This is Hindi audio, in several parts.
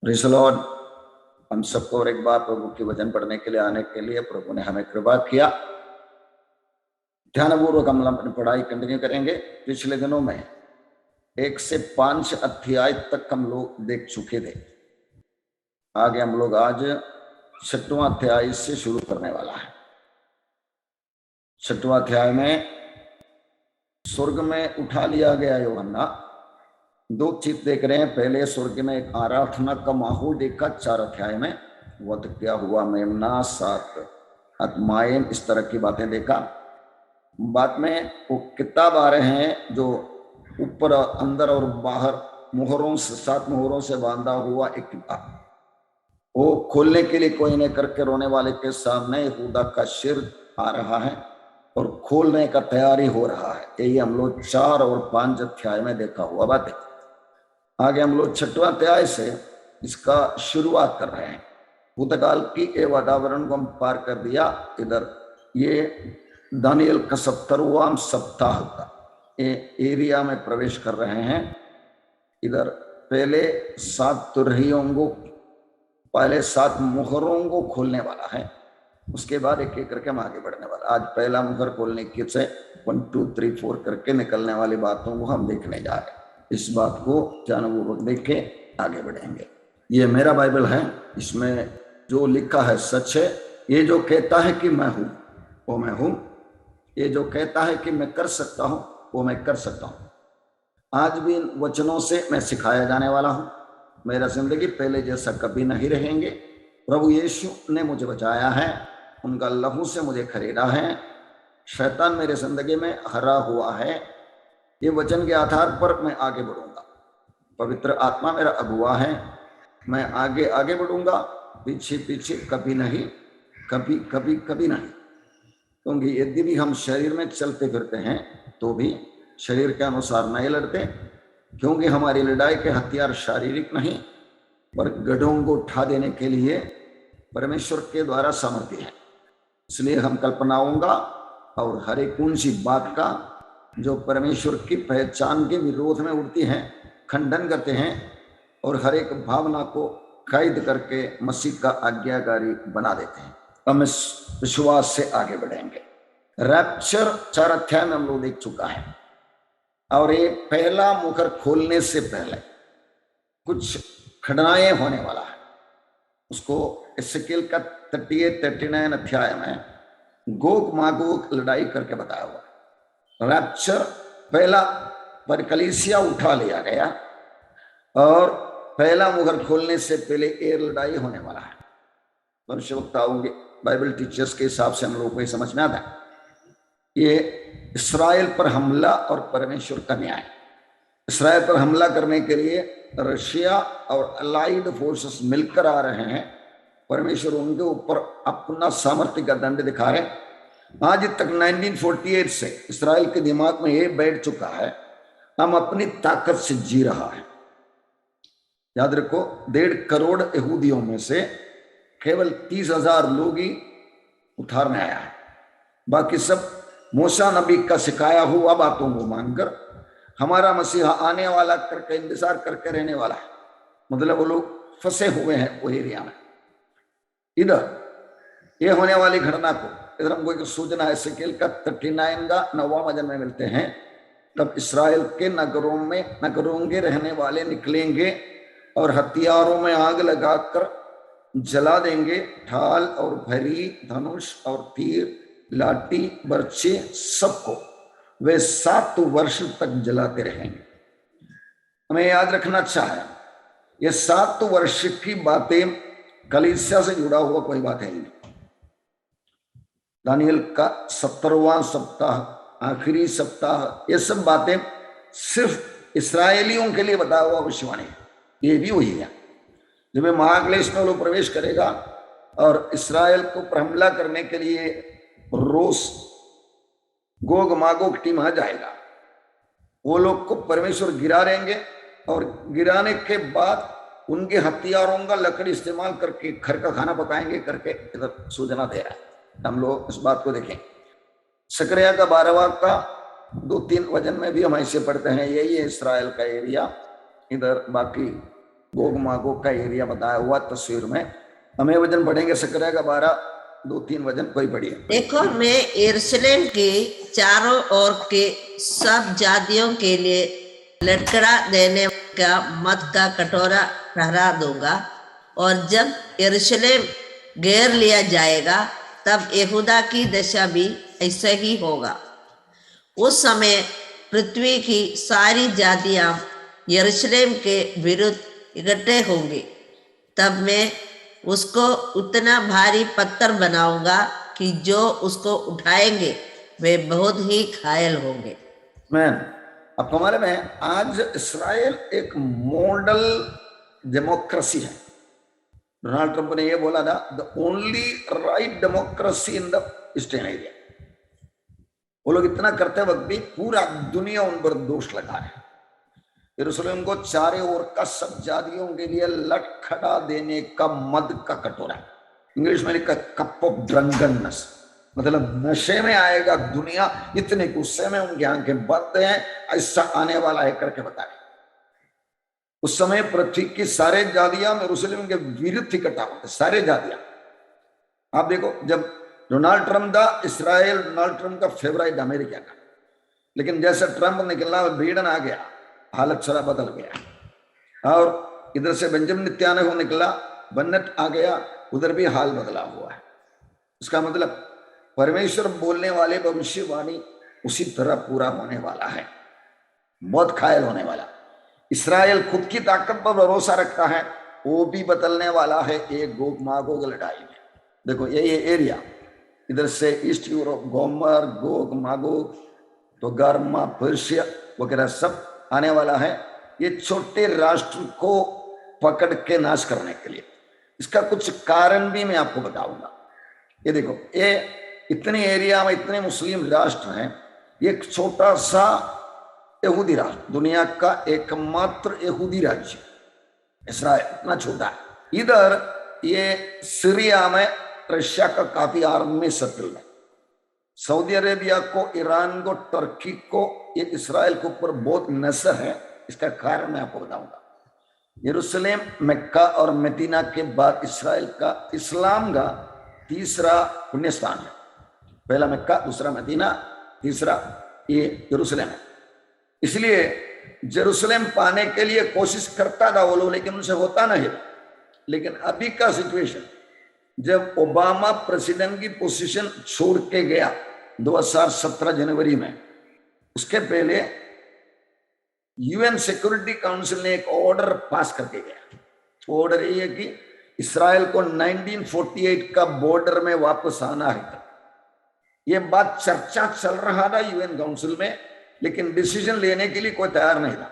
Praise the Lord. हम सबको और एक बार प्रभु के वचन पढ़ने के लिए आने के लिए प्रभु ने हमें कृपा किया। ध्यानपूर्वक हम अपनी पढ़ाई कंटिन्यू करेंगे। पिछले दिनों में 1 से 5 अध्याय तक हम लोग देख चुके थे। आगे हम लोग आज 6वां अध्याय से शुरू करने वाला है। 6वां अध्याय में स्वर्ग में उठा लिया गया यूहन्ना 2 चीज देख रहे हैं। पहले स्वर्ग में एक आराधना का माहौल देखा 4 अध्याय में, वध क्या हुआ, मेमना, 7 आत्माएं, इस तरह की बातें देखा। बाद में वो किताब आ रहे हैं जो ऊपर अंदर और बाहर मोहरों से 7 मोहरों से बांधा हुआ एक किताब, वो खोलने के लिए कोई ने करके रोने वाले के सामने यहूदा का सिर आ रहा है और खोलने का तैयारी हो रहा है। यही हम लोग 4 और 5 अध्याय में देखा हुआ बातें। आगे हम लोग 6वां अध्याय से इसका शुरुआत कर रहे हैं। भूतकाल की ये वातावरण को हम पार कर दिया। इधर ये दानियल का 70वां सप्ताह का ये एरिया में प्रवेश कर रहे हैं। इधर पहले 7 तुरहियों को, पहले 7 मुहरों को खोलने वाला है। उसके बाद एक एक करके हम आगे बढ़ने वाला। आज पहला मुहर खोलने के से 1 2 3 4 करके निकलने वाली बातों को हम देखने जा रहे हैं। इस बात को ध्यानपूर्वक देख के आगे बढ़ेंगे। ये मेरा बाइबल है, इसमें जो लिखा है सच है। ये जो कहता है कि मैं हूं वो मैं हूं, ये जो कहता है कि मैं कर सकता हूं वो मैं कर सकता हूं। आज भी इन वचनों से मैं सिखाया जाने वाला हूं। मेरा जिंदगी पहले जैसा कभी नहीं रहेंगे। प्रभु यीशु ने मुझे बचाया है, उनका लहू से मुझे खरीदा है। शैतान मेरे जिंदगी में हरा हुआ है। ये वचन के आधार पर मैं आगे बढ़ूंगा। पवित्र आत्मा मेरा अगुवा है। मैं आगे आगे बढ़ूंगा, पीछे पीछे कभी नहीं, कभी कभी कभी नहीं। क्योंकि यदि भी हम शरीर में चलते फिरते हैं तो भी शरीर के अनुसार नहीं लड़ते, क्योंकि हमारी लड़ाई के हथियार शारीरिक नहीं पर गढ़ों को उठा देने के लिए परमेश्वर के द्वारा सामर्थ्य है। इसलिए हम कल्पनाओं का और हर एक ऊंची बात का जो परमेश्वर की पहचान के विरोध में उड़ती हैं खंडन करते हैं और हर एक भावना को कैद करके मसीह का आज्ञाकारी बना देते हैं। हम इस विश्वास से आगे बढ़ेंगे। रैप्चर 4 अध्याय में हम लोग देख चुका है। और ये पहला मुखर खोलने से पहले कुछ घटनाएं होने वाला है। उसको एसेकिएल का 38-39 अध्याय में गोग मागोग लड़ाई करके बताया हुआ। रैप्चर पहला पर कलीसिया उठा लिया गया और पहला मुहर खोलने से पहले एयर लड़ाई होने वाला है। भविष्यवक्ताओं के, बाइबल टीचर्स के हिसाब से हम लोगों को ये समझ में आता है। ये इस्राएल पर हमला और परमेश्वर का न्याय। इस्राएल पर हमला करने के लिए रशिया और अलाइड फोर्सेस मिलकर आ रहे हैं। परमेश्वर उनके ऊपर अपना सामर्थ्य का दंड दिखा रहे हैं। आज तक 1948 से इस्राएल के दिमाग में ये बैठ चुका है, हम अपनी ताकत से जी रहा है। याद रखो, 1.5 करोड़ यहूदियों में से केवल 30,000 लोग ही उद्धार में आया है। बाकी सब मूसा नबी का सिखाया हुआ बातों को मानकर हमारा मसीहा आने वाला करके इंतजार करके रहने वाला है। मतलब वो लोग फंसे हुए हैं वो एरिया में। इधर ये होने वाली घटना को इधर हमको एक सूचना है। एसेकिएल का 39 का 9वां वचन में मिलते हैं। तब इस्राएल के नगरों के रहने वाले निकलेंगे और हथियारों में आग लगाकर जला देंगे। ढाल और भरी, धनुष और तीर, लाठी, बर्छी, सबको वे 7 वर्ष तक जलाते रहेंगे। हमें याद रखना अच्छा है, ये 7 वर्ष की बातें कलीसिया से जुड़ा हुआ कोई बात है नहीं। दानियल का 70वां सप्ताह, आखिरी सप्ताह, ये सब बातें सिर्फ इस्राएलियों के लिए बताया हुआ भविष्यवाणी। ये भी वही है। जब महाक्लेश में लोग प्रवेश करेगा और इस्राएल को पर हमला करने के लिए रोस गोग मागोग टीम आ जाएगा, वो लोग को परमेश्वर गिरा देंगे और गिराने के बाद उनके हथियारों का लकड़ी इस्तेमाल करके घर का खाना पकाएंगे करके इधर सूचना दे रहा है। हम लोग इस बात को देखें। सकरिया का 12वां का 2-3 वचन में भी हम ऐसे पढ़ते हैं। यही है इस्राएल का एरिया। इधर बाकी गोग मागोग का एरिया बताया हुआ तस्वीर में। हमें वजन पढ़ेंगे सकरा का 12, 2-3 वजन कोई पढ़िए। देखो, मैं यरूशलेम के चारों ओर के सब जातियों के लिए लटकड़ा देने का मद का कटोरा ठहरा दूंगा, और जब यरूशलेम घेर लिया जाएगा तब यहूदा की दशा भी ऐसा ही होगा। उस समय पृथ्वी की सारी जातियां यरूशलेम के विरुद्ध इकट्ठे होंगी। तब मैं उसको उतना भारी पत्थर बनाऊंगा कि जो उसको उठाएंगे वे बहुत ही घायल होंगे। मैन, अब हमारे में आज इस्राएल एक मॉडल डेमोक्रेसी है। डोनाल्ड ट्रंप ने ये बोला था, the only right democracy in the eastern area. वो लोग इतना करते वक्त भी पूरा दुनिया उन पर दोष लगा है। यरूशलेम को चारों ओर का सब जातियों के लिए लटखड़ा देने का मद का कटोरा, इंग्लिश में लिखा कप ऑफ ड्रंकननेस, मतलब नशे में आएगा दुनिया, इतने गुस्से में उनकी आंखें बंद हैं, ऐसा आने वाला है करके बताए। उस समय पृथ्वी की सारे जातियां यरूशलेम के विरुद्ध इकट्ठा होते, सारे जातियां। आप देखो, जब डोनाल्ड ट्रंप था, इसराइल डोनाल्ड ट्रंप का फेवरेट अमेरिका का, लेकिन जैसे ट्रंप निकला बिडेन आ गया, हालत सारा बदल गया। और इधर से बेंजामिन नेतन्याहू निकला, बन्नेट आ गया, उधर भी हाल बदला हुआ है। इसका मतलब परमेश्वर बोलने वाले भविष्यवाणी उसी तरह पूरा होने वाला है, बहुत घायल होने वाला। इसराइल खुद की ताकत पर भरोसा रखता है, वो भी बदलने वाला है एक गोग मागोग लड़ाई में। देखो ये एरिया, इधर से ईस्ट यूरोप, गोमर, गोग मागोग, तो गर्मा, पर्शिया वगैरह सब आने वाला है, ये छोटे राष्ट्र को पकड़ के नाश करने के लिए। इसका कुछ कारण भी मैं आपको बताऊंगा। ये देखो, ये इतने एरिया में इतने मुस्लिम राष्ट्र हैं, एक छोटा सा यहूदी राष्ट्र, दुनिया का एकमात्र यहूदी राज्य इसराइल, इतना छोटा है। इधर ये सीरिया में रशिया का काफी आर्मी सेटल है, सऊदी अरेबिया को, ईरान को, टर्की को, ये इसराइल के ऊपर बहुत नजर है। इसका कारण मैं आपको बताऊंगा। यरूशलेम, मक्का और मदीना के बाद इसराइल का इस्लाम का तीसरा पुण्य स्थान है। पहला मक्का, दूसरा मदीना, तीसरा ये यरूशलेम है। इसलिए यरूशलेम पाने के लिए कोशिश करता था वो लोग, लेकिन उनसे होता नहीं। लेकिन अभी का सिचुएशन, जब ओबामा प्रेसिडेंट की पोजीशन छोड़ के गया 2017 जनवरी में, उसके पहले यूएन सिक्योरिटी काउंसिल ने एक ऑर्डर पास करके गया। ऑर्डर ये है कि इसराइल को 1948 का बॉर्डर में वापस आना है। ये बात चर्चा चल रहा था यूएन काउंसिल में, लेकिन डिसीजन लेने के लिए कोई तैयार नहीं था।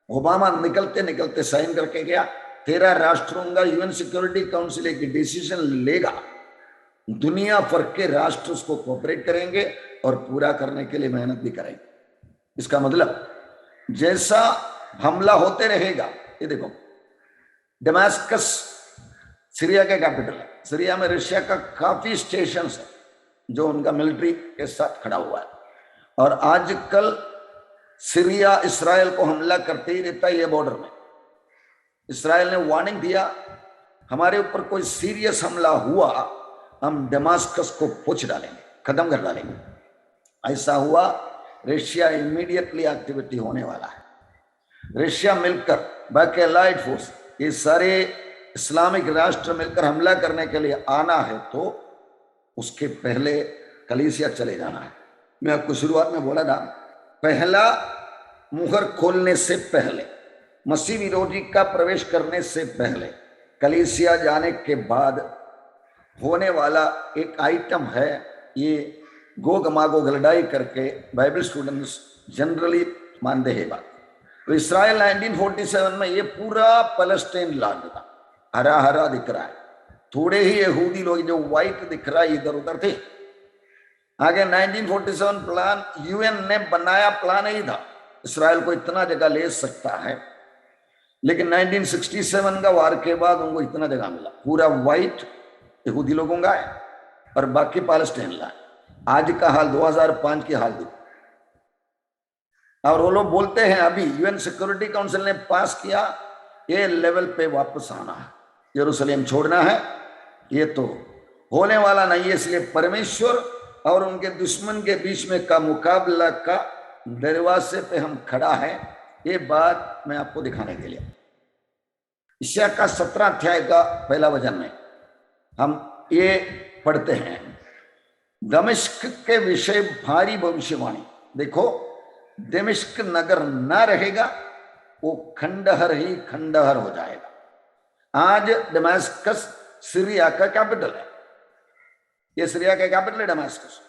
ओबामा निकलते निकलते साइन करके गया, 13 राष्ट्रों का यूएन सिक्योरिटी काउंसिल एक डिसीजन लेगा, दुनिया भर के राष्ट्र उसको कोऑपरेट करेंगे और पूरा करने के लिए मेहनत भी करेंगे। इसका मतलब जैसा हमला होते रहेगा, ये देखो दमास्कस सीरिया का कैपिटल है, सीरिया में रशिया का काफी स्टेशन है जो उनका मिलिट्री के साथ खड़ा हुआ है, और आजकल सीरिया इसराइल को हमला करते ही रहता है। ये बॉर्डर में इसराइल ने वार्निंग दिया, हमारे ऊपर कोई सीरियस हमला हुआ हम दमास्कस को पोंछ डालेंगे, खत्म कर डालेंगे। ऐसा हुआ, रशिया इमीडिएटली एक्टिविटी होने वाला है। रशिया मिलकर, बाकी अलाइड फोर्स, ये सारे इस्लामिक राष्ट्र मिलकर हमला करने के लिए आना है तो उसके पहले कलीसिया चले जाना है। मैं आपको शुरुआत में बोला था, पहला मुहर खोलने से पहले, मसीह विरोधी का प्रवेश करने से पहले, कलीसिया जाने के बाद होने वाला एक आइटम है ये गोग मागोग लड़ाई करके बाइबल स्टूडेंट्स जनरली मानते हैं बात। तो इसराइल 1947 में ये पूरा पैलेस्टाइन लैंड था, हरा हरा दिख रहा है, थोड़े ही यहूदी लोग जो व्हाइट दिख रहा है इधर उधर थे। आगे 1947 प्लान यूएन ने बनाया, प्लान ही था इसराइल को इतना जगह ले सकता है, लेकिन 1967 का वार के बाद उनको इतना जगह मिला, पूरा व्हाइट यहूदी लोगों का है और बाकी पैलेस्टाइन लैंड। आज का हाल 2005 की हाल थी, और वो लोग बोलते हैं अभी यूएन सिक्योरिटी काउंसिल ने पास किया ये लेवल पे वापस आना है, यरूशलेम छोड़ना है, ये तो होने वाला नहीं है। इसलिए परमेश्वर और उनके दुश्मन के बीच में का मुकाबला का दरवाजे पे हम खड़ा है। ये बात मैं आपको दिखाने के लिए यशायाह का 17 अध्याय का पहला वचन में हम ये पढ़ते हैं, दमिश्क के विषय भारी भविष्यवाणी। देखो, दमिश्क नगर ना रहेगा, वो खंडहर ही खंडहर हो जाएगा। आज दमिश्कस सीरिया का कैपिटल है, ये सीरिया का कैपिटल है दमिश्कस।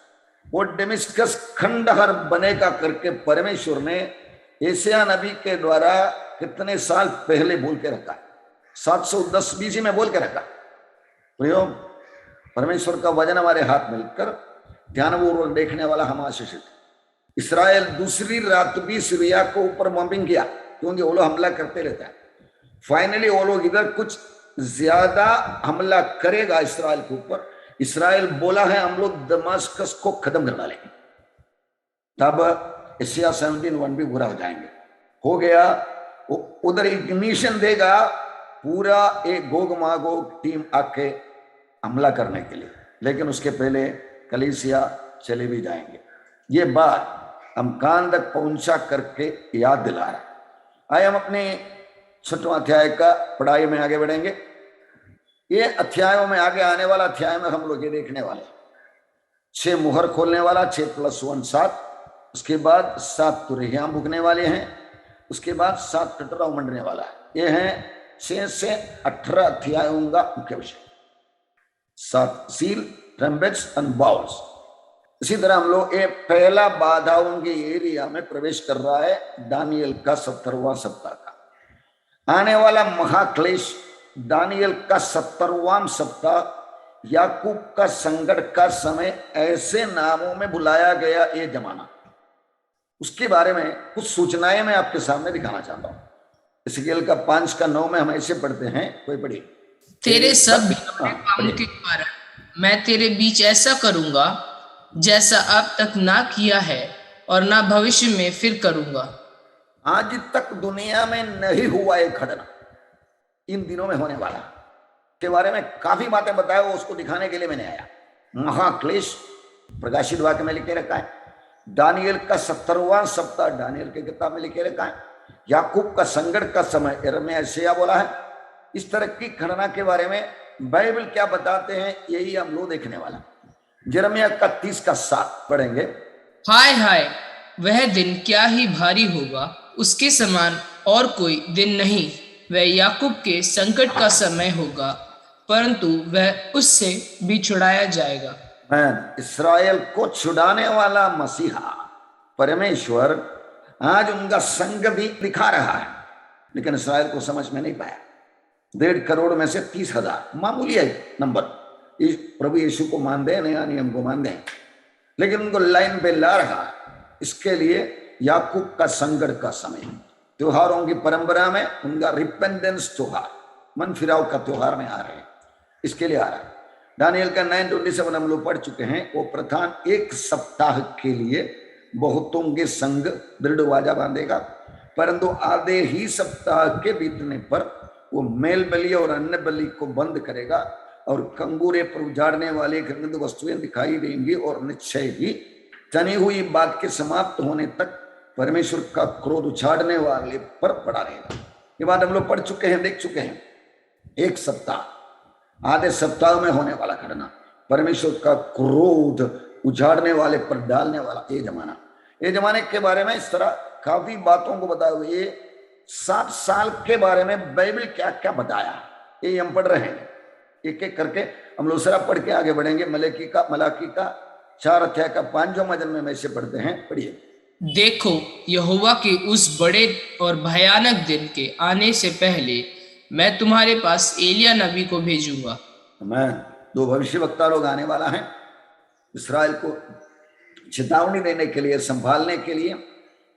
वो दमिश्कस खंडहर बनेगा करके परमेश्वर ने यशायाह नबी के द्वारा कितने साल पहले बोल के रखा है, 710 बीसी में बोल के रखा। प्रियो, परमेश्वर का वचन हमारे हाथ मिलकर ध्यानपूर्वक देखने वाला हम आशीषित। इसराइल दूसरी रात भी सीरिया को ऊपर बॉम्बिंग किया, क्योंकि वो लोग हमला करते रहते हैं। फाइनली वो लोग इधर कुछ ज्यादा हमला करेगा इसराइल के ऊपर। इसराइल बोला है हम लोग दमिश्कस को खत्म कर डालेंगे, तब यशायाह 17:1 भी पूरा हो जाएंगे। हो गया, उधर इग्निशन देगा पूरा एक गोग मागोग टीम आके हमला करने के लिए, लेकिन उसके पहले कलीसिया चले भी जाएंगे। ये बात हम कान तक पहुंचा करके याद दिला रहा है। आइए हम अपने 6वां अध्याय का पढ़ाई में आगे बढ़ेंगे। ये अध्यायों में आगे आने वाला अध्याय में हम लोग ये देखने वाले 6 मुहर खोलने वाला, 6 + 1 7, उसके बाद 7 तुरहियां भुगने वाले हैं, उसके बाद 7 कटोरा उमड़ने वाला है। ये है 6 से 18 अध्यायों का मुख्य विषय, 7 सील, ट्रम्पेट्स एंड बाउल्स। इसी तरह हम लोग ये पहला बाधाओं के एरिया में प्रवेश कर रहा है दानियल का 70वां सप्ताह का। आने वाला महाक्लेश दानियल का 70वां सप्ताह, याकूब का संकट का समय, ऐसे नामों में बुलाया गया ये जमाना। उसके बारे में कुछ सूचनाएं मैं आपके सामने दिखाना चाहता हूं। एसेकिएल का 5 का 9 में हम ऐसे पढ़ते हैं, कोई पढ़िए। तेरे सब बिगड़े कामों के कारण मैं तेरे बीच ऐसा करूंगा जैसा अब तक ना किया है और ना भविष्य में फिर करूंगा। आज तक दुनिया में नहीं हुआ एक घटना इन दिनों में होने वाला के बारे में काफी बातें बताया, वो उसको दिखाने के लिए मैंने आया। महाक्लेश प्रकाशित वाक्य में लिखे रखा है, दानियल का 70वां सप्ताह दानियल के किताब में लिखे रखा है, याकूब का संकट का समय यिर्मयाह यशायाह बोला है। इस तरह की घटना के बारे में बाइबल क्या बताते हैं, यही हम लोग देखने वाला। यिर्मयाह का 30 का 7 पढ़ेंगे। हाय हाय, वह दिन क्या ही भारी होगा, उसके समान और कोई दिन नहीं। वह याकूब के संकट का समय होगा, परंतु वह उससे भी छुड़ाया जाएगा। इस्राएल को छुड़ाने वाला मसीहा परमेश्वर आज उनका संग भी दिखा रहा है, लेकिन इस्राएल को समझ में नहीं पाया। 1.5 करोड़ में से 30,000 मामूली है नंबर, प्रभु यीशु को मान दे, नया नियम को मान दे, लेकिन उनको लाइन पे ला रहा है। इसके लिए याकूब का संकट का समय, त्योहारों की परंपरा में उनका रिपेंडेंस त्योहार, मन फिराव का त्योहार में आ रहे हैं, इसके लिए आ रहा है। दानियल का 9:27 हम लोग पढ़ चुके हैं। वो प्रधान 1 सप्ताह के लिए बहुतों के संग दृढ़ वाजा बांधेगा, परंतु आधे ही सप्ताह के बीतने पर वो मेल बलि और अन्य बलि को बंद करेगा और कंगूरे पर उजाड़ने वाले घृणित वस्तुएं दिखाई देंगी और निश्चय ही चनी हुई बात के समाप्त होने तक परमेश्वर का क्रोध उछाड़ने वाले पर पड़ा रहेगा। ये बात हम लोग पढ़ चुके हैं, देख चुके हैं। 1 सप्ताह, आधे सप्ताह में होने वाला घटना, परमेश्वर का क्रोध उजाड़ने वाले पर डालने वाला ये जमाना। ये जमाने के बारे में इस तरह काफी बातों को बताया हुआ। ये 7 साल के बारे में बाइबल क्या क्या बताया, ये हम पढ़ रहे हैं। एक एक करके हम लोग सारा पढ़ के आगे बढ़ेंगे। मलाकी का 4 अध्याय का 5वां वचन में ऐसे पढ़ते हैं, पढ़िए। देखो, यहोवा के उस बड़े और भयानक दिन के आने से पहले मैं तुम्हारे पास एलिय्याह नबी को भेजूंगा। मैं 2 भविष्यवक्ता लोग आने वाला है इसराइल को चेतावनी देने के लिए, संभालने के लिए।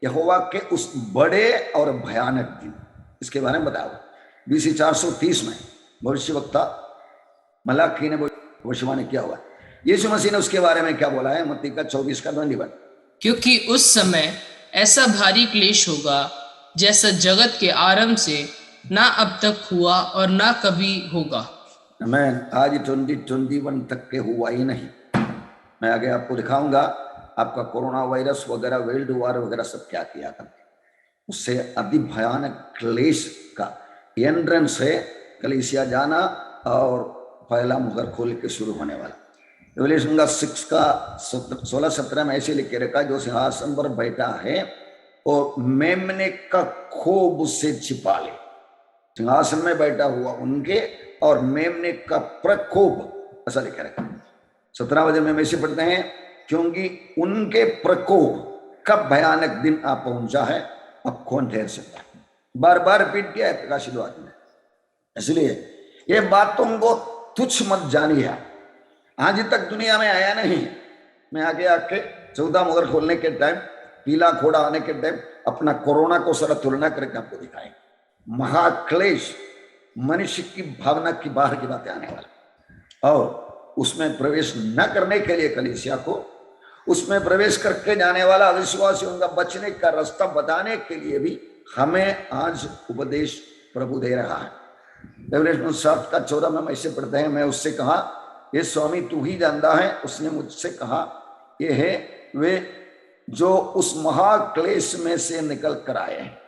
यहोवा के उस बड़े और भयानक दिन, इसके बारे में बताओ। BC 430 में भविष्यवक्ता मलाकी ने भविष्यवाणी किया हुआ। यीशु मसीह ने उसके बारे में क्या बोला है, मत्ती का 24 का 21। क्योंकि उस समय ऐसा भारी क्लेश होगा जैसा जगत के आरंभ से ना अब तक हुआ और ना कभी होगा। मैं आज 2021 तक के हुआ ही नहीं। मैं आगे आपको दिखाऊंगा आपका कोरोना वायरस वगैरह, वर्ल्ड वॉर वगैरह सब क्या किया था। उससे अति भयानक क्लेश का एंट्रेंस है कलीसिया जाना और पहला मुहर खोल के शुरू होने वाला। रेवलेशन का 6 का 16-17 में ऐसे लिख के रखा, जो सिंहासन पर बैठा है और मेमने का खोब उससे छिपा ले। सिंहासन में बैठा हुआ उनके और मेमने का प्रकोप, ऐसा लिख के रखा। 17 वजह में ऐसे पढ़ते हैं, क्योंकि उनके प्रकोप कब भयानक दिन आ पहुंचा है, अब कौन ठहर सकता है। बार बार रिपीट किया है प्रकाशित वाक्य में। इसलिए ये बातों को तुच्छ मत जानिए। आज तक दुनिया में आया नहीं। मैं आगे आके 14 मुहर खोलने के टाइम, पीला घोड़ा आने के टाइम अपना कोरोना को सारा तुलना करके आपको दिखाएंगे। महाक्लेश, मनुष्य की भावना की बाहर की बातें आने वाला, और उसमें प्रवेश न करने के लिए कलीसिया को, उसमें प्रवेश करके जाने वाला अविश्वासियों का बचने का रास्ता बताने के लिए भी हमें आज उपदेश प्रभु दे रहा है। रेवलेशन 7 का 14 में ऐसे पढ़ते हैं, मैं उससे कहा, ये स्वामी तू ही जानता है। उसने मुझसे कहा, ये है वे जो उस महाक्लेश में से निकल कर आए हैं।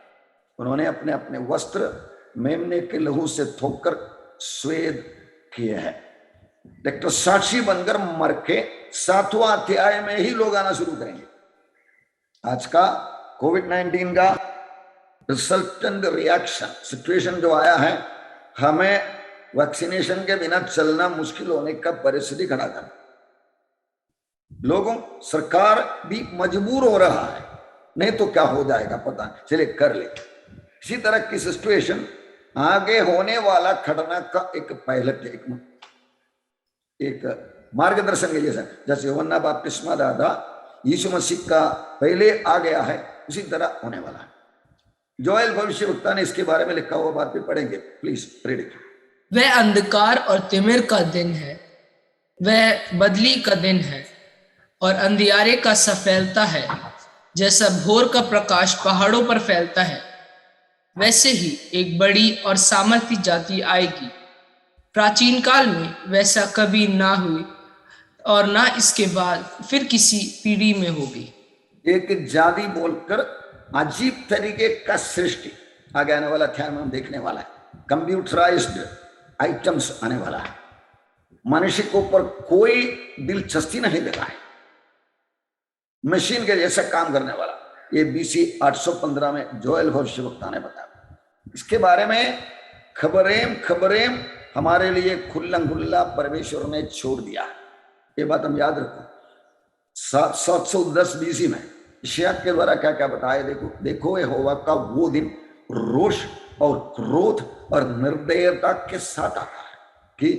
उन्होंने अपने अपने वस्त्र मेमने के लहू से थोककर स्वेद किए हैं। डॉक्टर साक्षी बनकर मर के 7वां अध्याय में ही लोग आना शुरू करेंगे। आज का कोविड-19 का रिजल्टेंट रिएक्शन सिचुएशन जो आया है, हमें वैक्सीनेशन के बिना चलना मुश्किल होने का परिस्थिति खड़ा कर, लोगों, सरकार भी मजबूर हो रहा है, नहीं तो क्या हो जाएगा पता नहीं, चलिए कर ले। इसी तरह की सिचुएशन आगे होने वाला घटना का एक पायलट, एक मार्गदर्शन के जैसा, जैसे यूहन्ना बपतिस्मा दाता यीशु मसीह का पहले आ गया है, उसी तरह होने वाला है। जोएल भविष्यवक्ता ने इसके बारे में लिखा हुआ बात भी पढ़ेंगे, प्लीज रीड इट। वह अंधकार और तिमिर का दिन है, वह बदली का दिन है और अंधियारे का सा फैलता है। जैसा भोर का प्रकाश पहाड़ों पर फैलता है, वैसे ही एक बड़ी और सामर्थी जाति आएगी। प्राचीन काल में वैसा कभी ना हुई और ना इसके बाद फिर किसी पीढ़ी में होगी। एक जाति बोलकर अजीब तरीके का सृष्टि आगे आने वाला अध्याय में हम देखने वाला है। कंप्यूटराइज्ड आइटम्स आने वाला है। मनुष्य के ऊपर कोई दिलचस्पी नहीं दिखा है, मशीन के जैसा काम करने वाला। ये BC 815 में जोएल भविष्यवक्ता ने बताया। इसके बारे में खबरें हमारे लिए खुल्लम खुल्ला परमेश्वर ने छोड़ दिया है। ये बात हम याद रखो। 710 BC में यशायाह के द्वारा क्या क्या बताया, देखो यहोवा का वो दिन रोष और क्रोध और निर्दयता के साथ आता है कि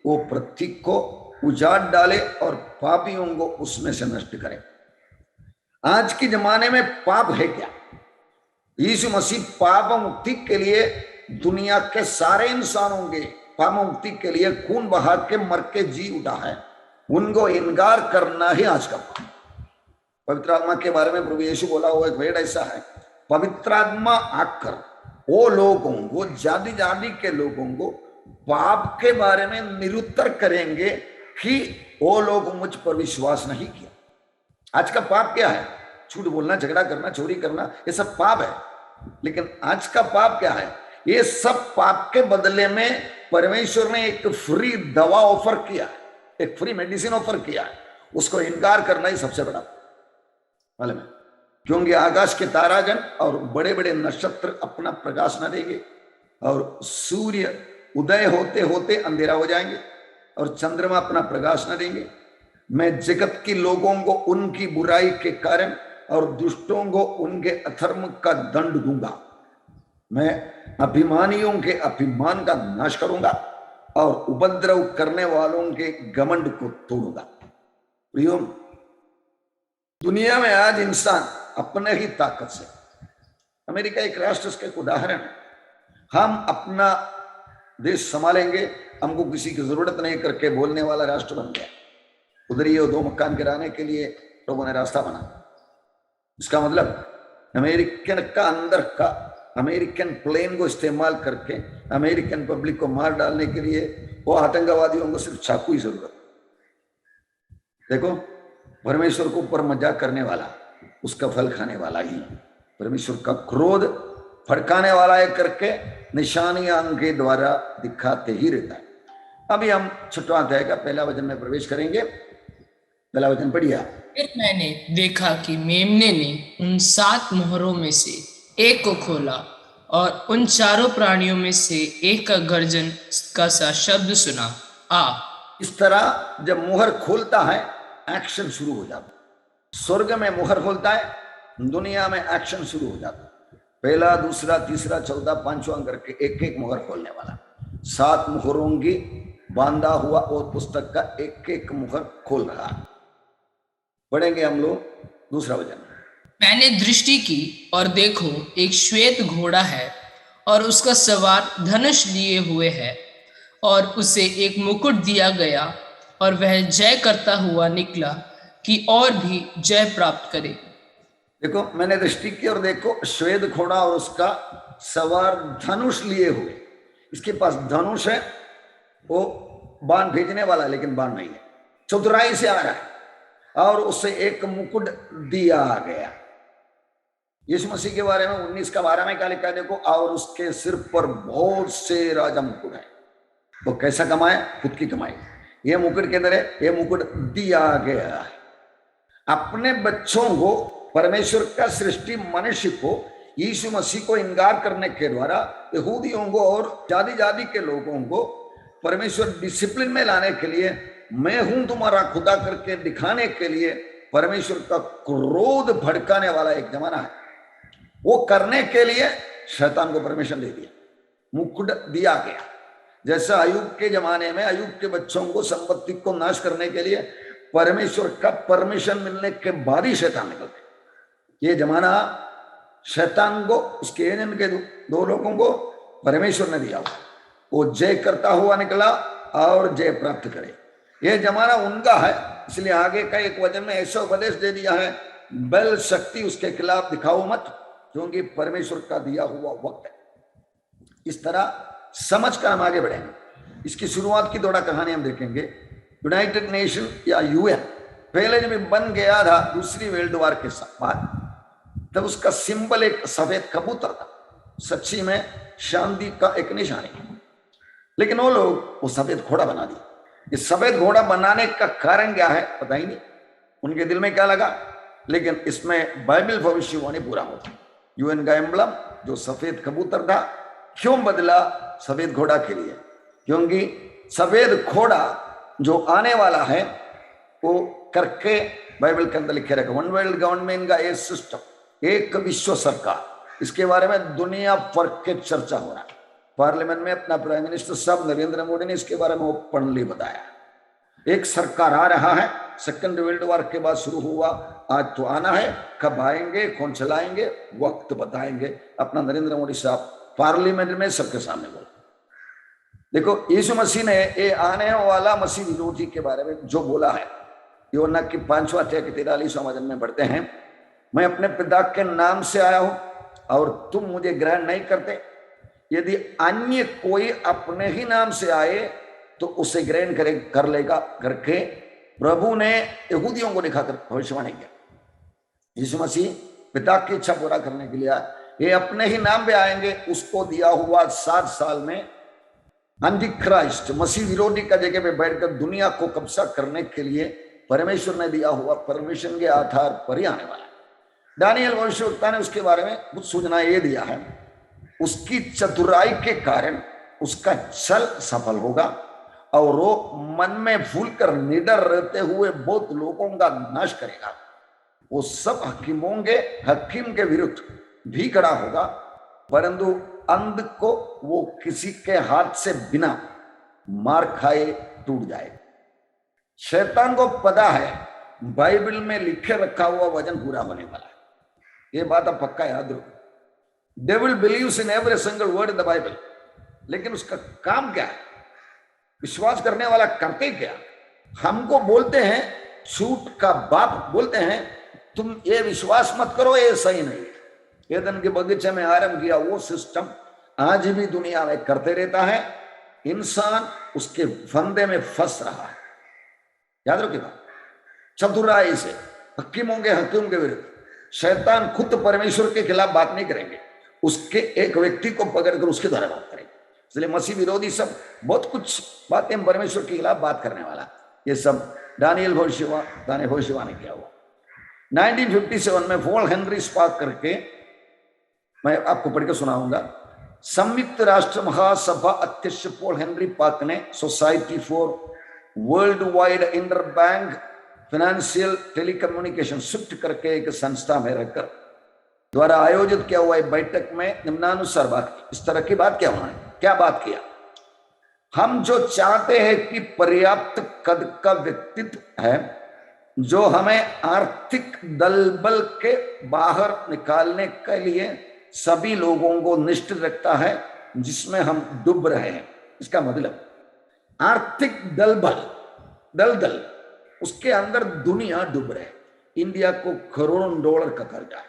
वो पृथ्वी को उजाड़ डाले और पापियों को उसमें से नष्ट करे। आज के जमाने में पाप है क्या? यीशु मसीह पाप मुक्ति के लिए दुनिया के सारे इंसानों के पाप मुक्ति के लिए खून बहा के मर के जी उठा है। उनको इनकार करना ही आज का पाप। पवित्र आत्मा के बारे में प्रभु यीशु बोला हुआ एक वेद ऐसा है, पवित्र आत्मा आकर वो लोगों को, जाति के लोगों को पाप के बारे में निरुत्तर करेंगे कि वो लोग मुझ पर विश्वास नहीं किया। आज का पाप क्या है? झूठ बोलना, झगड़ा करना, चोरी करना, ये सब पाप है। लेकिन आज का पाप क्या है? ये सब पाप के बदले में परमेश्वर ने एक फ्री दवा ऑफर किया, एक फ्री मेडिसिन ऑफर किया है। उसको इनकार करना ही सबसे बड़ा मालूम है, क्योंकि आकाश के तारागण और बड़े बड़े नक्षत्र अपना प्रकाश न देंगे और सूर्य उदय होते होते अंधेरा हो जाएंगे और चंद्रमा अपना प्रकाश न देंगे। मैं जगत के लोगों को उनकी बुराई के कारण और दुष्टों को उनके अधर्म का दंड दूंगा। मैं अभिमानियों के अभिमान का नाश करूंगा और उपद्रव करने वालों के घमंड को तोड़ूंगा। प्रियो, दुनिया में आज इंसान अपने ही ताकत से, अमेरिका एक राष्ट्र उसका एक उदाहरण है, हम अपना देश संभालेंगे, हमको किसी की जरूरत नहीं करके बोलने वाला राष्ट्र बन गया। उधर ही 2 मकान गिराने के लिए लोगों ने रास्ता बना। इसका मतलब अमेरिकन का अंदर का अमेरिकन प्लेन को इस्तेमाल करके अमेरिकन पब्लिक को मार डालने के लिए वो आतंकवादियों को सिर्फ चाकू ही जरूरत। देखो, परमेश्वर को ऊपर मजाक करने वाला उसका फल खाने वाला ही, परमेश्वर का क्रोध भड़काने वाला है करके निशानियां के द्वारा दिखाते ही रहता है। अभी हम छठवां अध्याय का पहला वचन में प्रवेश करेंगे। पहला वचन पढ़िए। फिर मैंने देखा कि मेमने ने उन 7 मोहरों में से एक को खोला और उन चारों प्राणियों में से एक का गर्जन का सा शब्द सुना, आ। इस तरह जब मुहर खोलता है एक्शन शुरू हो जाता है। स्वर्ग में मुहर खोलता है, दुनिया में एक्शन शुरू हो जाता है। पहला, दूसरा, तीसरा, चौथा, पांचवा करके एक एक मुहर खोलने वाला। 7 मुहरों की बांधा हुआ और पुस्तक का एक एक मुहर खोल रहा है। पढ़ेंगे हम लोग दूसरा वचन। मैंने दृष्टि की और देखो, एक श्वेत घोड़ा है और उसका सवार धनुष लिए हुए है और उसे एक मुकुट दिया गया और वह जय करता हुआ निकला कि और भी जय प्राप्त करे। देखो, मैंने दृष्टि की और देखो श्वेत घोड़ा और उसका सवार धनुष लिए हुए। इसके पास धनुष है, वो बाण भेजने वाला, लेकिन बाण नहीं है, चतुराई से आ रहा है। और उसे एक मुकुट दिया गया। यीशु मसीह के बारे में 19 का 12 में क्या लिखा है देखो, और उसके सिर पर बहुत से राजा मुकुट है। वो कैसा कमाए? खुद की कमाई। ये मुकुट के अंदर है, ये मुकुट दिया गया है। अपने बच्चों को, परमेश्वर का सृष्टि मनुष्य को यीशु मसीह को इनकार करने के द्वारा यहूदियों को और जाति जाति के लोगों को परमेश्वर डिसिप्लिन में लाने के लिए, मैं हूं तुम्हारा खुदा करके दिखाने के लिए परमेश्वर का क्रोध भड़काने वाला एक जमाना है। वो करने के लिए शैतान को परमिशन दे दिया, मुकुट दिया गया। जैसा अय्यूब के जमाने में अय्यूब के बच्चों को संपत्ति को नाश करने के लिए परमेश्वर का परमिशन मिलने के बाद ही शैतान निकलते। ये जमाना शैतान को, उसके एजेंट के 2 लोगों को परमेश्वर ने दिया हुआ, वो जय करता हुआ निकला और जय प्राप्त करे। ये जमाना उनका है। इसलिए आगे का एक वचन में ऐसा उपदेश दे दिया है, बल शक्ति उसके खिलाफ दिखाओ मत, क्योंकि परमेश्वर का दिया हुआ वक्त है। इस तरह समझ कर हम आगे बढ़ेंगे। इसकी शुरुआत की थोड़ा कहानी हम देखेंगे। यूनाइटेड नेशन या यूएन पहले जब बन गया था दूसरी वर्ल्ड वॉर के बाद, तब उसका सिंबल एक सफेद कबूतर था। सच्ची में शांति का एक निशानी है। लेकिन वो लोग वो सफेद घोड़ा बना दिया। ये सफेद घोड़ा बनाने का कारण क्या है पता ही नहीं, उनके दिल में क्या लगा। लेकिन इसमें बाइबल भविष्यवाणी पूरा होता। यूएन का एम्बलम जो सफेद कबूतर था, क्यों बदला सफेद घोड़ा के लिए? क्योंकि सफेद घोड़ा जो आने वाला है वो करके बाइबल के अंदर लिखे रखा, वन वर्ल्ड गवर्नमेंट का एक सिस्टम, एक विश्व सरकार। इसके बारे में दुनिया भर के चर्चा हो रहा है। पार्लियामेंट में अपना प्राइम मिनिस्टर साहब नरेंद्र मोदी ने इसके बारे में ओपनली बताया। एक सरकार आ रहा है, सेकंड वर्ल्ड वॉर के बाद शुरू हुआ, आज तो आना है, कब आएंगे, कौन चलाएंगे, वक्त बताएंगे। अपना नरेंद्र मोदी साहब पार्लियामेंट में सबके सामने बोला। देखो, यीशु मसीह ने ये आने वाला मसीह विरोधी के बारे में जो बोला है, यूहन्ना की 5वां अध्याय के 43वां वचन में पढ़ते हैं, मैं अपने पिता के नाम से आया हूं और तुम मुझे ग्रहण नहीं करते। यदि अन्य कोई अपने ही नाम से आए तो उसे ग्रहण कर लेगा करके प्रभु ने यहूदियों को दिखाकर भविष्यवाणी किया। यीशु मसीह पिता की इच्छा पूरा करने के लिए ये अपने ही नाम पे आएंगे। उसको दिया हुआ 7 साल में अंतिक्राइस्ट मसीह विरोधी का जगह पे बैठकर दुनिया को कब्जा करने के लिए परमेश्वर ने दिया हुआ परमिशन के आधार पर ही आने वाला है। दानियल भविष्यवक्ता ने उसके बारे में कुछ सूचना ये दिया है, उसकी चतुराई के कारण उसका छल सफल होगा और वो मन में भूल कर निडर रहते हुए बहुत लोगों का नाश करेगा। वो सब हकीम के विरुद्ध भी खड़ा होगा, परंतु अंध को वो किसी के हाथ से बिना मार खाए टूट जाएगा। शैतान को पता है बाइबल में लिखे रखा हुआ वचन पूरा होने वाला है। ये बात आप पक्का याद रखो। Devil believes in every single word in the Bible, लेकिन उसका काम क्या है? विश्वास करने वाला करते क्या? हमको बोलते हैं, झूठ का बाप बोलते हैं, तुम ये विश्वास मत करो, ये सही नहीं है, एदन के बगीचे में आरंभ किया वो सिस्टम आज भी दुनिया में करते रहता है। इंसान उसके फंदे में फंस रहा है। याद रखिएगा, चतुराई से हकीमों के विरुद्ध। शैतान खुद परमेश्वर के खिलाफ बात नहीं करेंगे, उसके एक व्यक्ति को पकड़कर उसके द्वारा बात करेंगे। इसलिए मसीह विरोधी सब बहुत कुछ बातें परमेश्वर के खिलाफ बात करने वाला, ये सब दानियल भविष्यवाणी ने किया हुआ। 1957 में पॉल हेनरी स्पार्क करके, मैं आपको पढ़ के सुनाऊंगा। संयुक्त राष्ट्र महासभा अध्यक्ष पॉल हेनरी पार्क ने society for world wide inter bank financial telecommunication Swift करके एक संस्था में रहकर द्वारा आयोजित किया हुआ बैठक में निम्नानुसार बात की। इस तरह की बात क्या बात किया? हम जो चाहते हैं कि पर्याप्त कद का व्यक्तित्व है जो हमें आर्थिक दलबल के बाहर निकालने के लिए सभी लोगों को निष्ठ रखता है जिसमें हम डूब रहे हैं। इसका मतलब आर्थिक दलदल उसके अंदर दुनिया डूब रहे है। इंडिया को करोड़ों डॉलर का कर्जा है,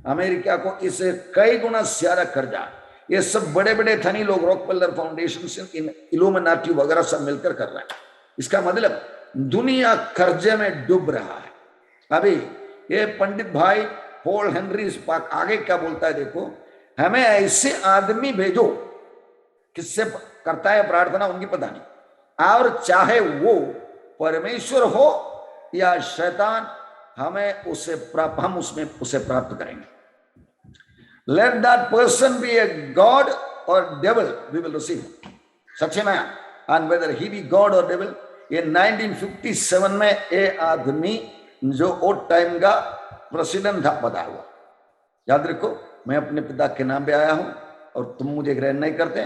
अमेरिका को इसे कई गुना ज्यादा कर्जा है। ये सब बड़े बड़े धनी लोग, रॉकफेलर फाउंडेशन, इल्यूमिनाटी वगैरह सब मिलकर कर रहे हैं। इसका मतलब दुनिया कर्जे में डूब रहा है। अभी ये पंडित भाई पॉल हेनरी स्पार्क आगे क्या बोलता है देखो, हमें ऐसे आदमी भेजो, किससे करता है प्रार्थना उनकी पता नहीं, और चाहे वो परमेश्वर हो या शैतान, हमें हम उसमें उसे प्राप्त करेंगे। Let that person be a God or devil, we will receive him. सच्चे में, and whether he be God or devil, ये 1957 में ये आदमी जो ओट टाइम का प्रेसिडेंट था बता हुआ। याद रखो, मैं अपने पिता के नाम पे आया हूं और तुम मुझे ग्रहण नहीं करते।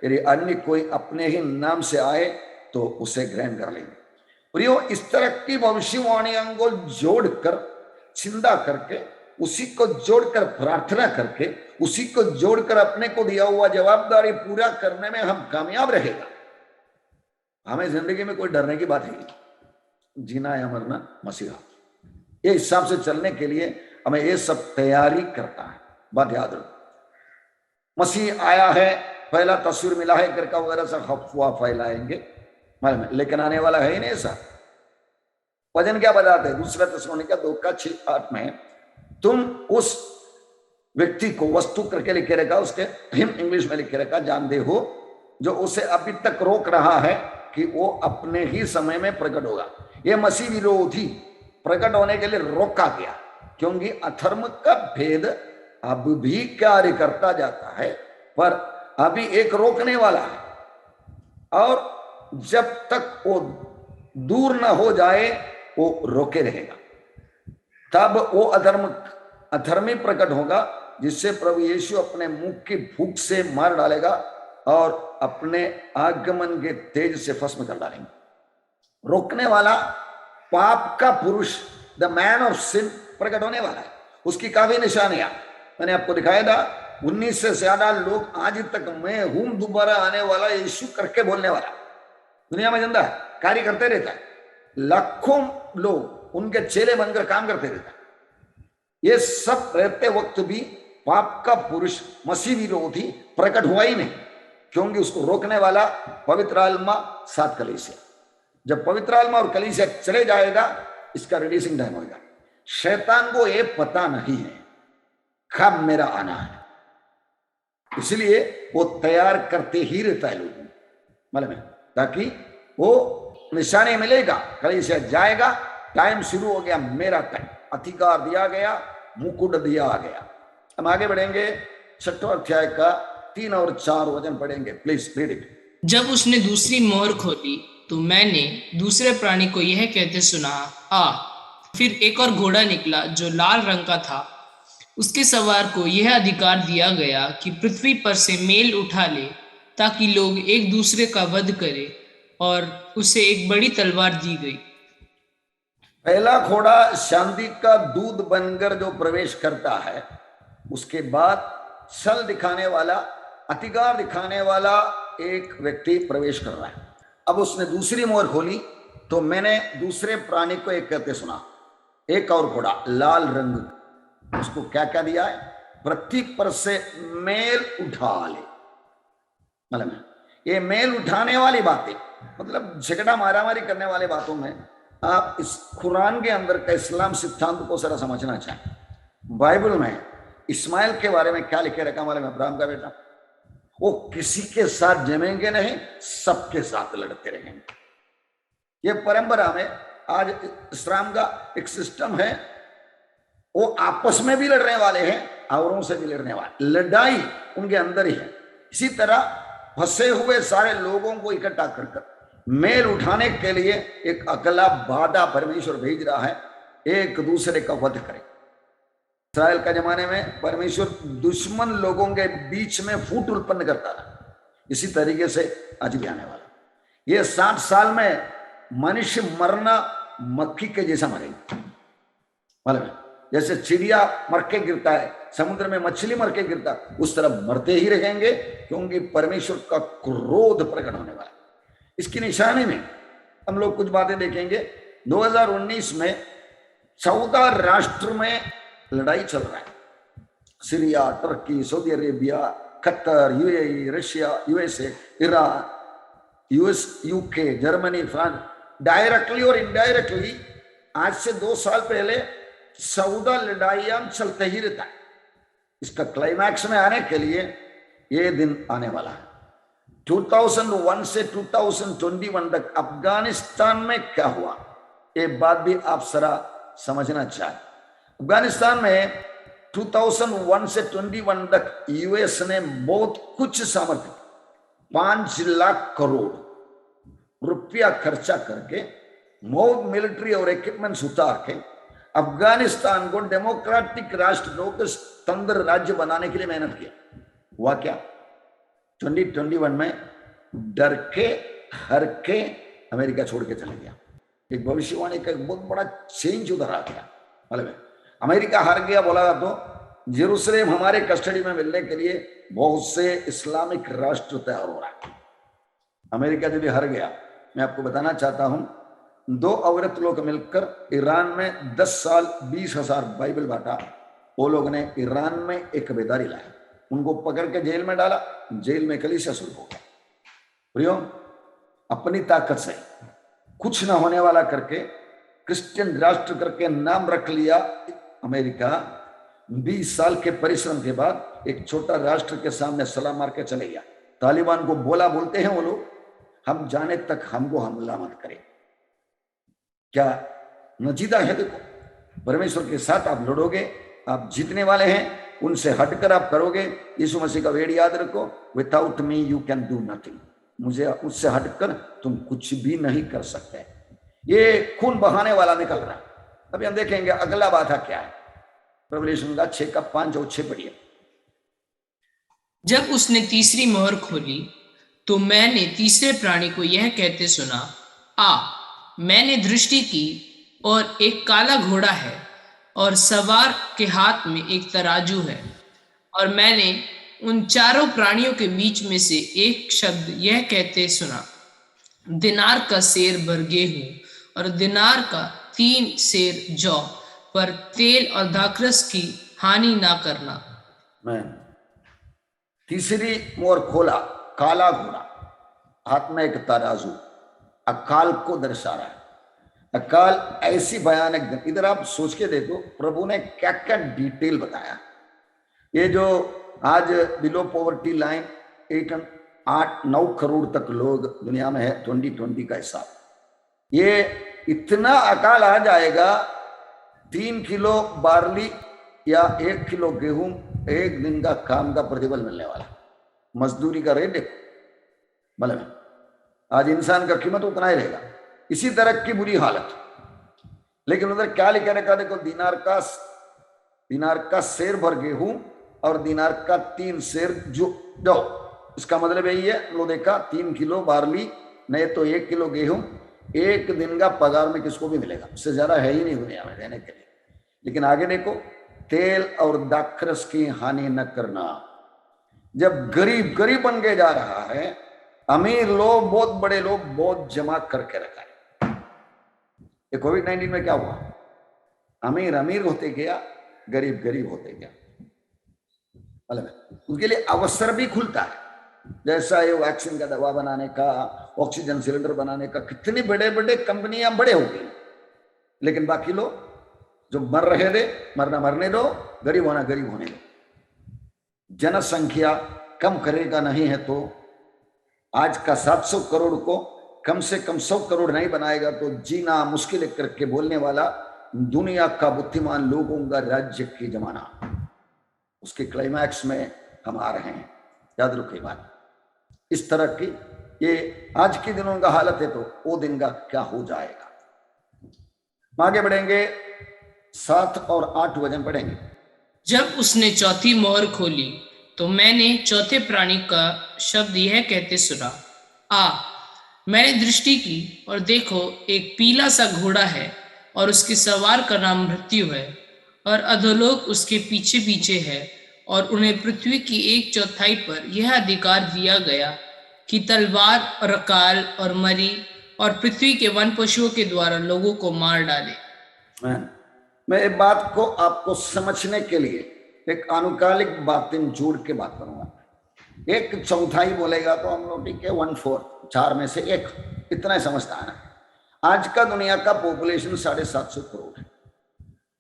यदि अन्य कोई अपने ही नाम से आए तो उसे ग्रहण कर लेंगे। प्रियो, इस तरह की भविष्यवाणियों को जोड़कर, चिंता करके, उसी को जोड़कर प्रार्थना करके, उसी को जोड़कर अपने को दिया हुआ जवाबदारी पूरा करने में हम कामयाब रहेगा। हमें जिंदगी में कोई डरने की बात है नहीं, जीना या मरना मसीहा। ये हिसाब से चलने के लिए हमें ये सब तैयारी करता है। बात याद रखो, मसीह आया है, पहला तस्वीर मिला है करका वगैरह सब अफवाह फैलाएंगे, लेकिन आने वाला है ही नहीं ऐसा। वचन क्या बताते हैं? दूसरा थिस्सलुनीका 2:6-8 में, तुम उस व्यक्ति को वस्तु करके लिखे रखा, उसके हिम इंग्लिश में लिखे रखा, जानते हो, जो उसे अभी तक रोक रहा है कि वो अपने ही समय में प्रकट होगा। ये मसीह विरोधी प्रकट होने के लिए रोका गया, क्योंकि अधर्म का भेद अब भी कार्य करता जाता है, पर अभी एक रोकने वाला है, और जब तक वो दूर ना हो जाए वो रोके रहेगा। तब वो अधर्मी प्रकट होगा, जिससे प्रभु यीशु अपने मुंह की भूख से मार डालेगा और अपने आगमन के तेज से भस्म कर डालेंगे। रोकने वाला पाप का पुरुष, द मैन ऑफ सिन, प्रकट होने वाला है। उसकी काफी निशानियां मैंने आपको दिखाया था। 19 से ज्यादा लोग आज तक मैं हूं दोबारा आने वाला यीशु करके बोलने वाला दुनिया में जिंदा है, कार्य करते रहता है। लाखों लोग उनके चेले बनकर काम करते रहता है। ये सब रहते वक्त भी पाप का पुरुष मसीह विरोधी प्रकट हुआ ही नहीं, क्योंकि उसको रोकने वाला पवित्र आत्मा साथ कलीसिया। जब पवित्र आत्मा और कलीसिया चले जाएगा, इसका रिलीजिंग टाइम होगा। शैतान को ये पता नहीं है कब मेरा आना है, इसलिए वो तैयार करते ही रहता है लोगों मतलब में, ताकि वो निशाने मिलेगा, कलीसिया जाएगा, टाइम शुरू हो गया, मेरा टाइम, अधिकार दिया गया, मुकुट दिया गया। हम आगे बढ़ेंगे, 6वां अध्याय का 3 और 4 वचन पढ़ेंगे। Please read it. जब उसने दूसरी मोहर खोली तो मैंने दूसरे प्राणी को यह कहते सुना, आ। फिर एक और घोड़ा निकला जो लाल रंग का था। उसके सवार को यह अधिकार दिया गया कि पृथ्वी पर से मेल उठा ले, ताकि लोग एक दूसरे का वध करें, और उसे एक बड़ी तलवार दी गई। पहला घोड़ा शांति का दूत बनकर जो प्रवेश करता है, उसके बाद छल दिखाने वाला, अधिकार दिखाने वाला एक व्यक्ति प्रवेश कर रहा है। अब उसने दूसरी मोहर खोली तो मैंने दूसरे प्राणी को एक कहते सुना, एक और घोड़ा लाल रंग। उसको क्या क्या दिया है? पृथ्वी पर से मेल उठा ले। मतलब ये मेल उठाने वाली बातें, मतलब झगड़ा मारामारी करने वाली बातों में आप इस कुरान के अंदर का इस्लाम सिद्धांत को जरा समझना चाहें। बाइबल में इस्माइल के बारे में क्या लिखे रखा, हमारे अब्राहम का बेटा, वो किसी के साथ जमेंगे नहीं, सबके साथ लड़ते रहेंगे। ये परंपरा में आज इस्लाम का एक सिस्टम है, वो आपस में भी लड़ने वाले हैं, औरों से भी लड़ने वाले, लड़ाई उनके अंदर ही है। इसी तरह फंसे हुए सारे लोगों को इकट्ठा कर मेल उठाने के लिए एक अकेला बाधा परमेश्वर भेज रहा है, एक दूसरे का वध करे। इस्राएल का जमाने में परमेश्वर दुश्मन लोगों के बीच में फूट उत्पन्न करता था, इसी तरीके से आज भी आने वाला। ये 60 साल में मनुष्य मरना मक्खी के जैसा मरेगा। मतलब जैसे चिड़िया मर के गिरता है, समुद्र में मछली मर के गिरता, उस तरह मरते ही रहेंगे, क्योंकि परमेश्वर का क्रोध प्रकट होने वाला। इसकी निशानी में हम लोग कुछ बातें देखेंगे। 2019 में 14 राष्ट्र में लड़ाई चल रहा है, सीरिया, तुर्की, Saudi Arabia, Qatar, UAE, Russia, USA, Iran, UK, Germany, France. Directly और इनडायरेक्टली आज से 2 साल पहले 14 लड़ाइयां चलते ही रहता है। इसका क्लाइमैक्स में आने के लिए ये दिन आने वाला है। 2001 से 2021 तक अफगानिस्तान में क्या हुआ, ये बात भी आप जरा समझना चाहें। अफगानिस्तान में 2001 से 21 तक यूएस ने बहुत कुछ सामर्थ्य, 5 लाख करोड़ रुपया खर्चा करके बहुत मिलिट्री और इक्विपमेंट्स उतार के अफगानिस्तान को डेमोक्रेटिक राष्ट्र, लोकतंत्र राज्य बनाने के लिए मेहनत किया। हुआ क्या, 2021 में डर के हर के अमेरिका छोड़ के चले गया। एक भविष्यवाणी का एक बहुत बड़ा चेंज उधर आ गया। मतलब अमेरिका हार गया बोला तो जेरूसलेम हमारे कस्टडी में मिलने के लिए बहुत से इस्लामिक राष्ट्र तैयार हो रहा है। अमेरिका जब भी हार गया, मैं आपको बताना चाहता हूं, 2 औरत लोग मिलकर ईरान में 10 साल 20,000 बाइबल बांटा। वो लोग ने ईरान में एक बेदारी लाया, उनको पकड़ के जेल में डाला, जेल में कलीसिया शुरू हो गया। प्रियो, अपनी ताकत से कुछ ना होने वाला करके क्रिश्चियन राष्ट्र करके नाम रख लिया अमेरिका। 20 साल के परिश्रम के बाद एक छोटा राष्ट्र के सामने सलाम मार के चले गया। तालिबान को बोलते हैं वो लोग, हम जाने तक हमको हमला मत करें। क्या नजीदा है, देखो परमेश्वर के साथ आप लड़ोगे, आप जीतने वाले हैं, उनसे हटकर आप करोगे। यीशु मसीह का वेड याद रखो, without me you can do nothing, मुझे उससे हटकर तुम कुछ भी नहीं कर सकते। ये खून बहाने वाला निकल रहा है। अभी हम देखेंगे अगला बाधा क्या है। रेवलेशन का 6 का 5 और 6 पढ़िए। जब उसने तीसरी मोहर खोली तो मैंने तीसरे प्राणी को यह कहते सुना, आ, मैंने दृष्टि की और एक काला घोड़ा है और सवार के हाथ में एक तराजू है, और मैंने उन चारों प्राणियों के बीच में से एक शब्द यह कहते सुना, दिनार का सेर भर गेहूं और दिनार का 3 सेर जौ, पर तेल और दाखरस की हानि ना करना। मैं तीसरी मोहर खोला, काला घोड़ा, हाथ में एक तराजू, अकाल को दर्शा रहा है। अकाल ऐसी भयानक दिन, इधर आप सोच के देखो प्रभु ने क्या क्या डिटेल बताया। ये जो आज बिलो पॉवर्टी लाइन 8-9 करोड़ तक लोग दुनिया में है, 2020 का हिसाब, ये इतना अकाल आ जाएगा, 3 किलो बार्ली या 1 किलो गेहूं, 1 दिन का काम का प्रतिफल मिलने वाला। मजदूरी का रेट देखो, मतलब आज इंसान का कीमत उतना ही रहेगा। इसी तरह की बुरी हालत। लेकिन उधर क्या लिखा रखा देखो, दिनार का सेर भर गेहूं और दिनार का 3 सेर जौ। इसका मतलब यही है, लो देखा 3 किलो बार्ली, नहीं तो 1 किलो गेहूं, 1 दिन का पगार में किसको भी मिलेगा, उससे ज्यादा है ही नहीं दुनिया में देने के लिए। लेकिन आगे देखो, तेल और दाखरस की हानि न करना। जब गरीब गरीब बन के जा रहा है, अमीर लोग, बहुत बड़े लोग बहुत जमा करके रखा है। ये कोविड-19 में क्या हुआ, अमीर अमीर होते गया, गरीब गरीब होते गया। उनके लिए अवसर भी खुलता है। जैसा ये वैक्सीन का दवा बनाने का, ऑक्सीजन सिलेंडर बनाने का, कितनी बड़े बड़े कंपनियां बड़े हो गई, लेकिन बाकी लोग जो मर रहे थे, मरना मरने दो, गरीब होना गरीब होने दो। जनसंख्या कम करेगा नहीं है तो आज का 700 करोड़ को कम से कम 100 करोड़ नहीं बनाएगा तो जीना मुश्किल करके बोलने वाला दुनिया का बुद्धिमान लोगों का राज्य की जमाना, उसके क्लाइमैक्स में हम आ रहे हैं। याद रखिए बात, इस तरह की ये आज के दिनों का हालत है तो वो दिन का क्या हो जाएगा। आगे बढ़ेंगे, 7 और 8 वचन पढ़ेंगे। जब उसने चौथी मोहर खोली तो मैंने चौथे प्राणी का शब्द यह कहते सुना, आ। मैंने दृष्टि की और देखो एक पीला सा घोड़ा है और उसके सवार का नाम मृत्यु है और अधोलोक उसके पीछे पीछे है, और उन्हें पृथ्वी की 1/4 पर यह अधिकार दिया गया कि तलवार और अकाल और मरी और पृथ्वी के वन पशुओं के द्वारा लोगों को मार डाले। मैं एक बात को आपको समझने के लिए एक अनुकालिक बातें जोड़ के बात करूंगा। 1/4 बोलेगा तो हम लोग ठीक है 1/4, 4 में से 1, इतना ही समझता है ना। आज का दुनिया का पॉपुलेशन 750 करोड़ है,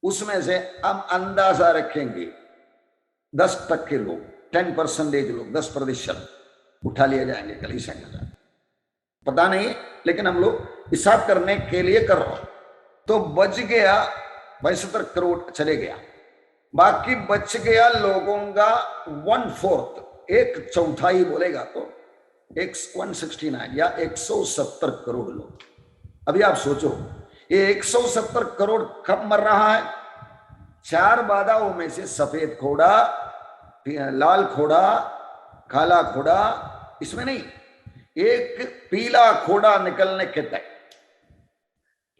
उसमें से हम अंदाजा रखेंगे 10% लोग, 10% लोग, 10% उठा लिए जाएंगे कलीसिया के साथ, पता नहीं, लेकिन हम लोग हिसाब करने के लिए कर रहे हो तो बच गया 72 करोड़ चले गया, बाकी बच गया लोगों का 1/4, 1/4 बोलेगा तो 169 या 170 करोड़ लोग। अभी आप सोचो ये 170 करोड़ कब मर रहा है? 4 बाधाओं में से सफेद घोड़ा, लाल घोड़ा, काला घोड़ा, इसमें नहीं, एक पीला घोड़ा निकलने के तक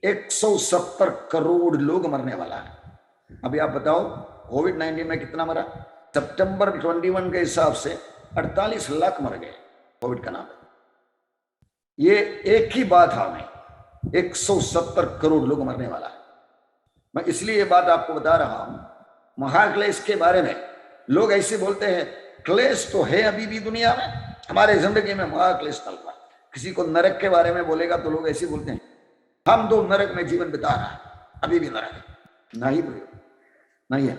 170 करोड़ लोग मरने वाला है। अभी आप बताओ कोविड-19 में कितना मरा? सितंबर 21 के हिसाब से 48 लाख मर गए कोविड का नाम है। ये एक ही बात हमें 170 करोड़ लोग मरने वाला है। मैं इसलिए ये बात आपको बता रहा हूं। महाक्लेश के बारे में लोग ऐसे बोलते हैं, क्लेश तो है अभी भी दुनिया में, हमारे जिंदगी में महाक्लेश चल रहा है। किसी को नरक के बारे में बोलेगा तो लोग ऐसे बोलते हैं, हम तो नरक में जीवन बिता रहा है, अभी भी नरक है। नहीं है।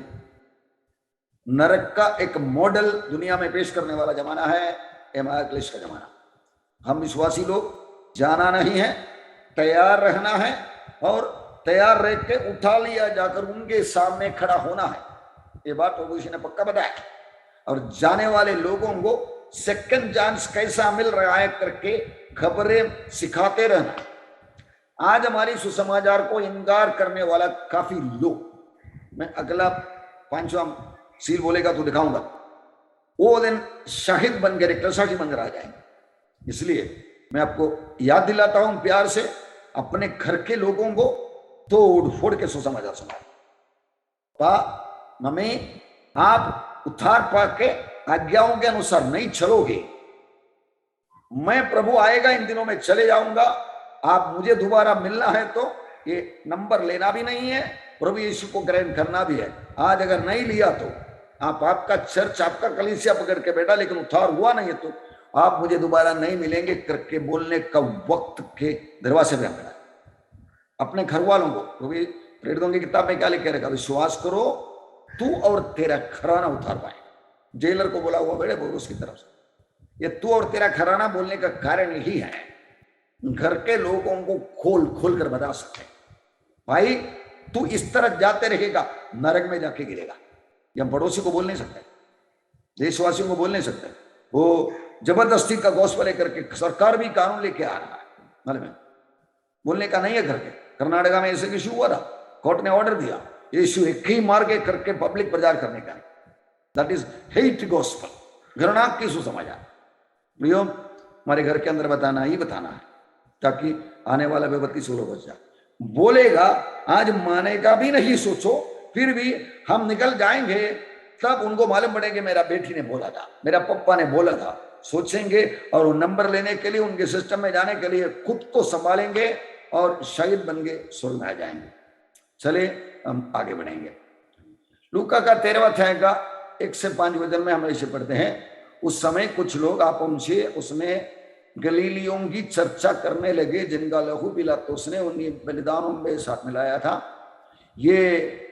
नरक का एक मॉडल दुनिया में पेश करने वाला जमाना है महाक्लेश का जमाना। हम विश्वासी लोग जाना नहीं है, तैयार रहना है और तैयार रह के उठा लिया जाकर उनके सामने खड़ा होना है। ये बात प्रभु यीशु ने पक्का बताया। और जाने वाले लोगों को सेकंड चांस कैसा मिल रहा है करके खबरें सिखाते रहना। आज हमारी सुसमाचार को इनकार करने वाला काफी लोग, मैं अगला 5वां सील बोलेगा तो दिखाऊंगा, वो दिन शाहिद बन गए, रक्तसाक्षी बनकर आ जाएंगे। इसलिए मैं आपको याद दिलाता हूं प्यार से, अपने घर के लोगों को तोड़ फोड़ के सुसमाचार सुनाओ। मम्मी आप उद्धार पाके आज्ञाओं के अनुसार नहीं चलोगे, मैं प्रभु आएगा इन दिनों में चले जाऊंगा, आप मुझे दोबारा मिलना है तो ये नंबर लेना भी नहीं है, प्रभु यीशु को ग्रहण करना भी है। आज अगर नहीं लिया तो आपका चर्च, आपका कलीसिया पकड़ के बैठा, लेकिन उद्धार हुआ नहीं है तो आप मुझे दोबारा नहीं मिलेंगे करके बोलने का वक्त के दरवाजे पे आना। अपने घर वालों को प्रेरितों की किताब में क्या लिख के रखा? विश्वास करो तू और तेरा घराना उद्धार पाए। जेलर को बोला हुआ बेड़े बोलो उसकी तरफ से, ये तू और तेरा घराना बोलने का कारण यही है, घर के लोगों को खोल खोल कर बता सकते भाई तू इस तरह जाते रहेगा नरक में जाके गिरेगा। ये हम पड़ोसी को बोल नहीं सकते, देशवासियों को बोल नहीं सकते। वो जबरदस्ती का गॉस्पेल लेकर के सरकार भी कानून लेके आ रहा है, मालूम है, बोलने का नहीं है करके। कर्नाटका में ऐसे इशू हुआ था, कोर्ट ने ऑर्डर दिया इशू एक ही मार के करके पब्लिक प्रचार करने का, दैट इज हेट गॉस्पेल, घृणा की सुसमाचार। भैया हमारे घर के अंदर बताना ही बताना है ताकि आने वाला विपत्ति से लोग बच जाए। बोलेगा आज मानेगा भी नहीं, सोचो फिर भी हम निकल जाएंगे तब उनको मालूम पड़ेगा मेरा बेटी ने बोला था, मेरा पप्पा ने बोला था, सोचेंगे और नंबर लेने के लिए उनके सिस्टम में जाने के लिए खुद को संभालेंगे और शहीद बन के स्वर्ग में आ जाएंगे। चले हम आगे बढ़ेंगे। लूका का 13वां अध्याय का 1 से 5 वजन में हम ऐसे पढ़ते हैं। उस समय कुछ लोग आप उनसे उसमें गलीलियों की चर्चा करने लगे, जिनका लहू पिलातुस ने उन्हीं बलिदानों में साथ मिलाया था। ये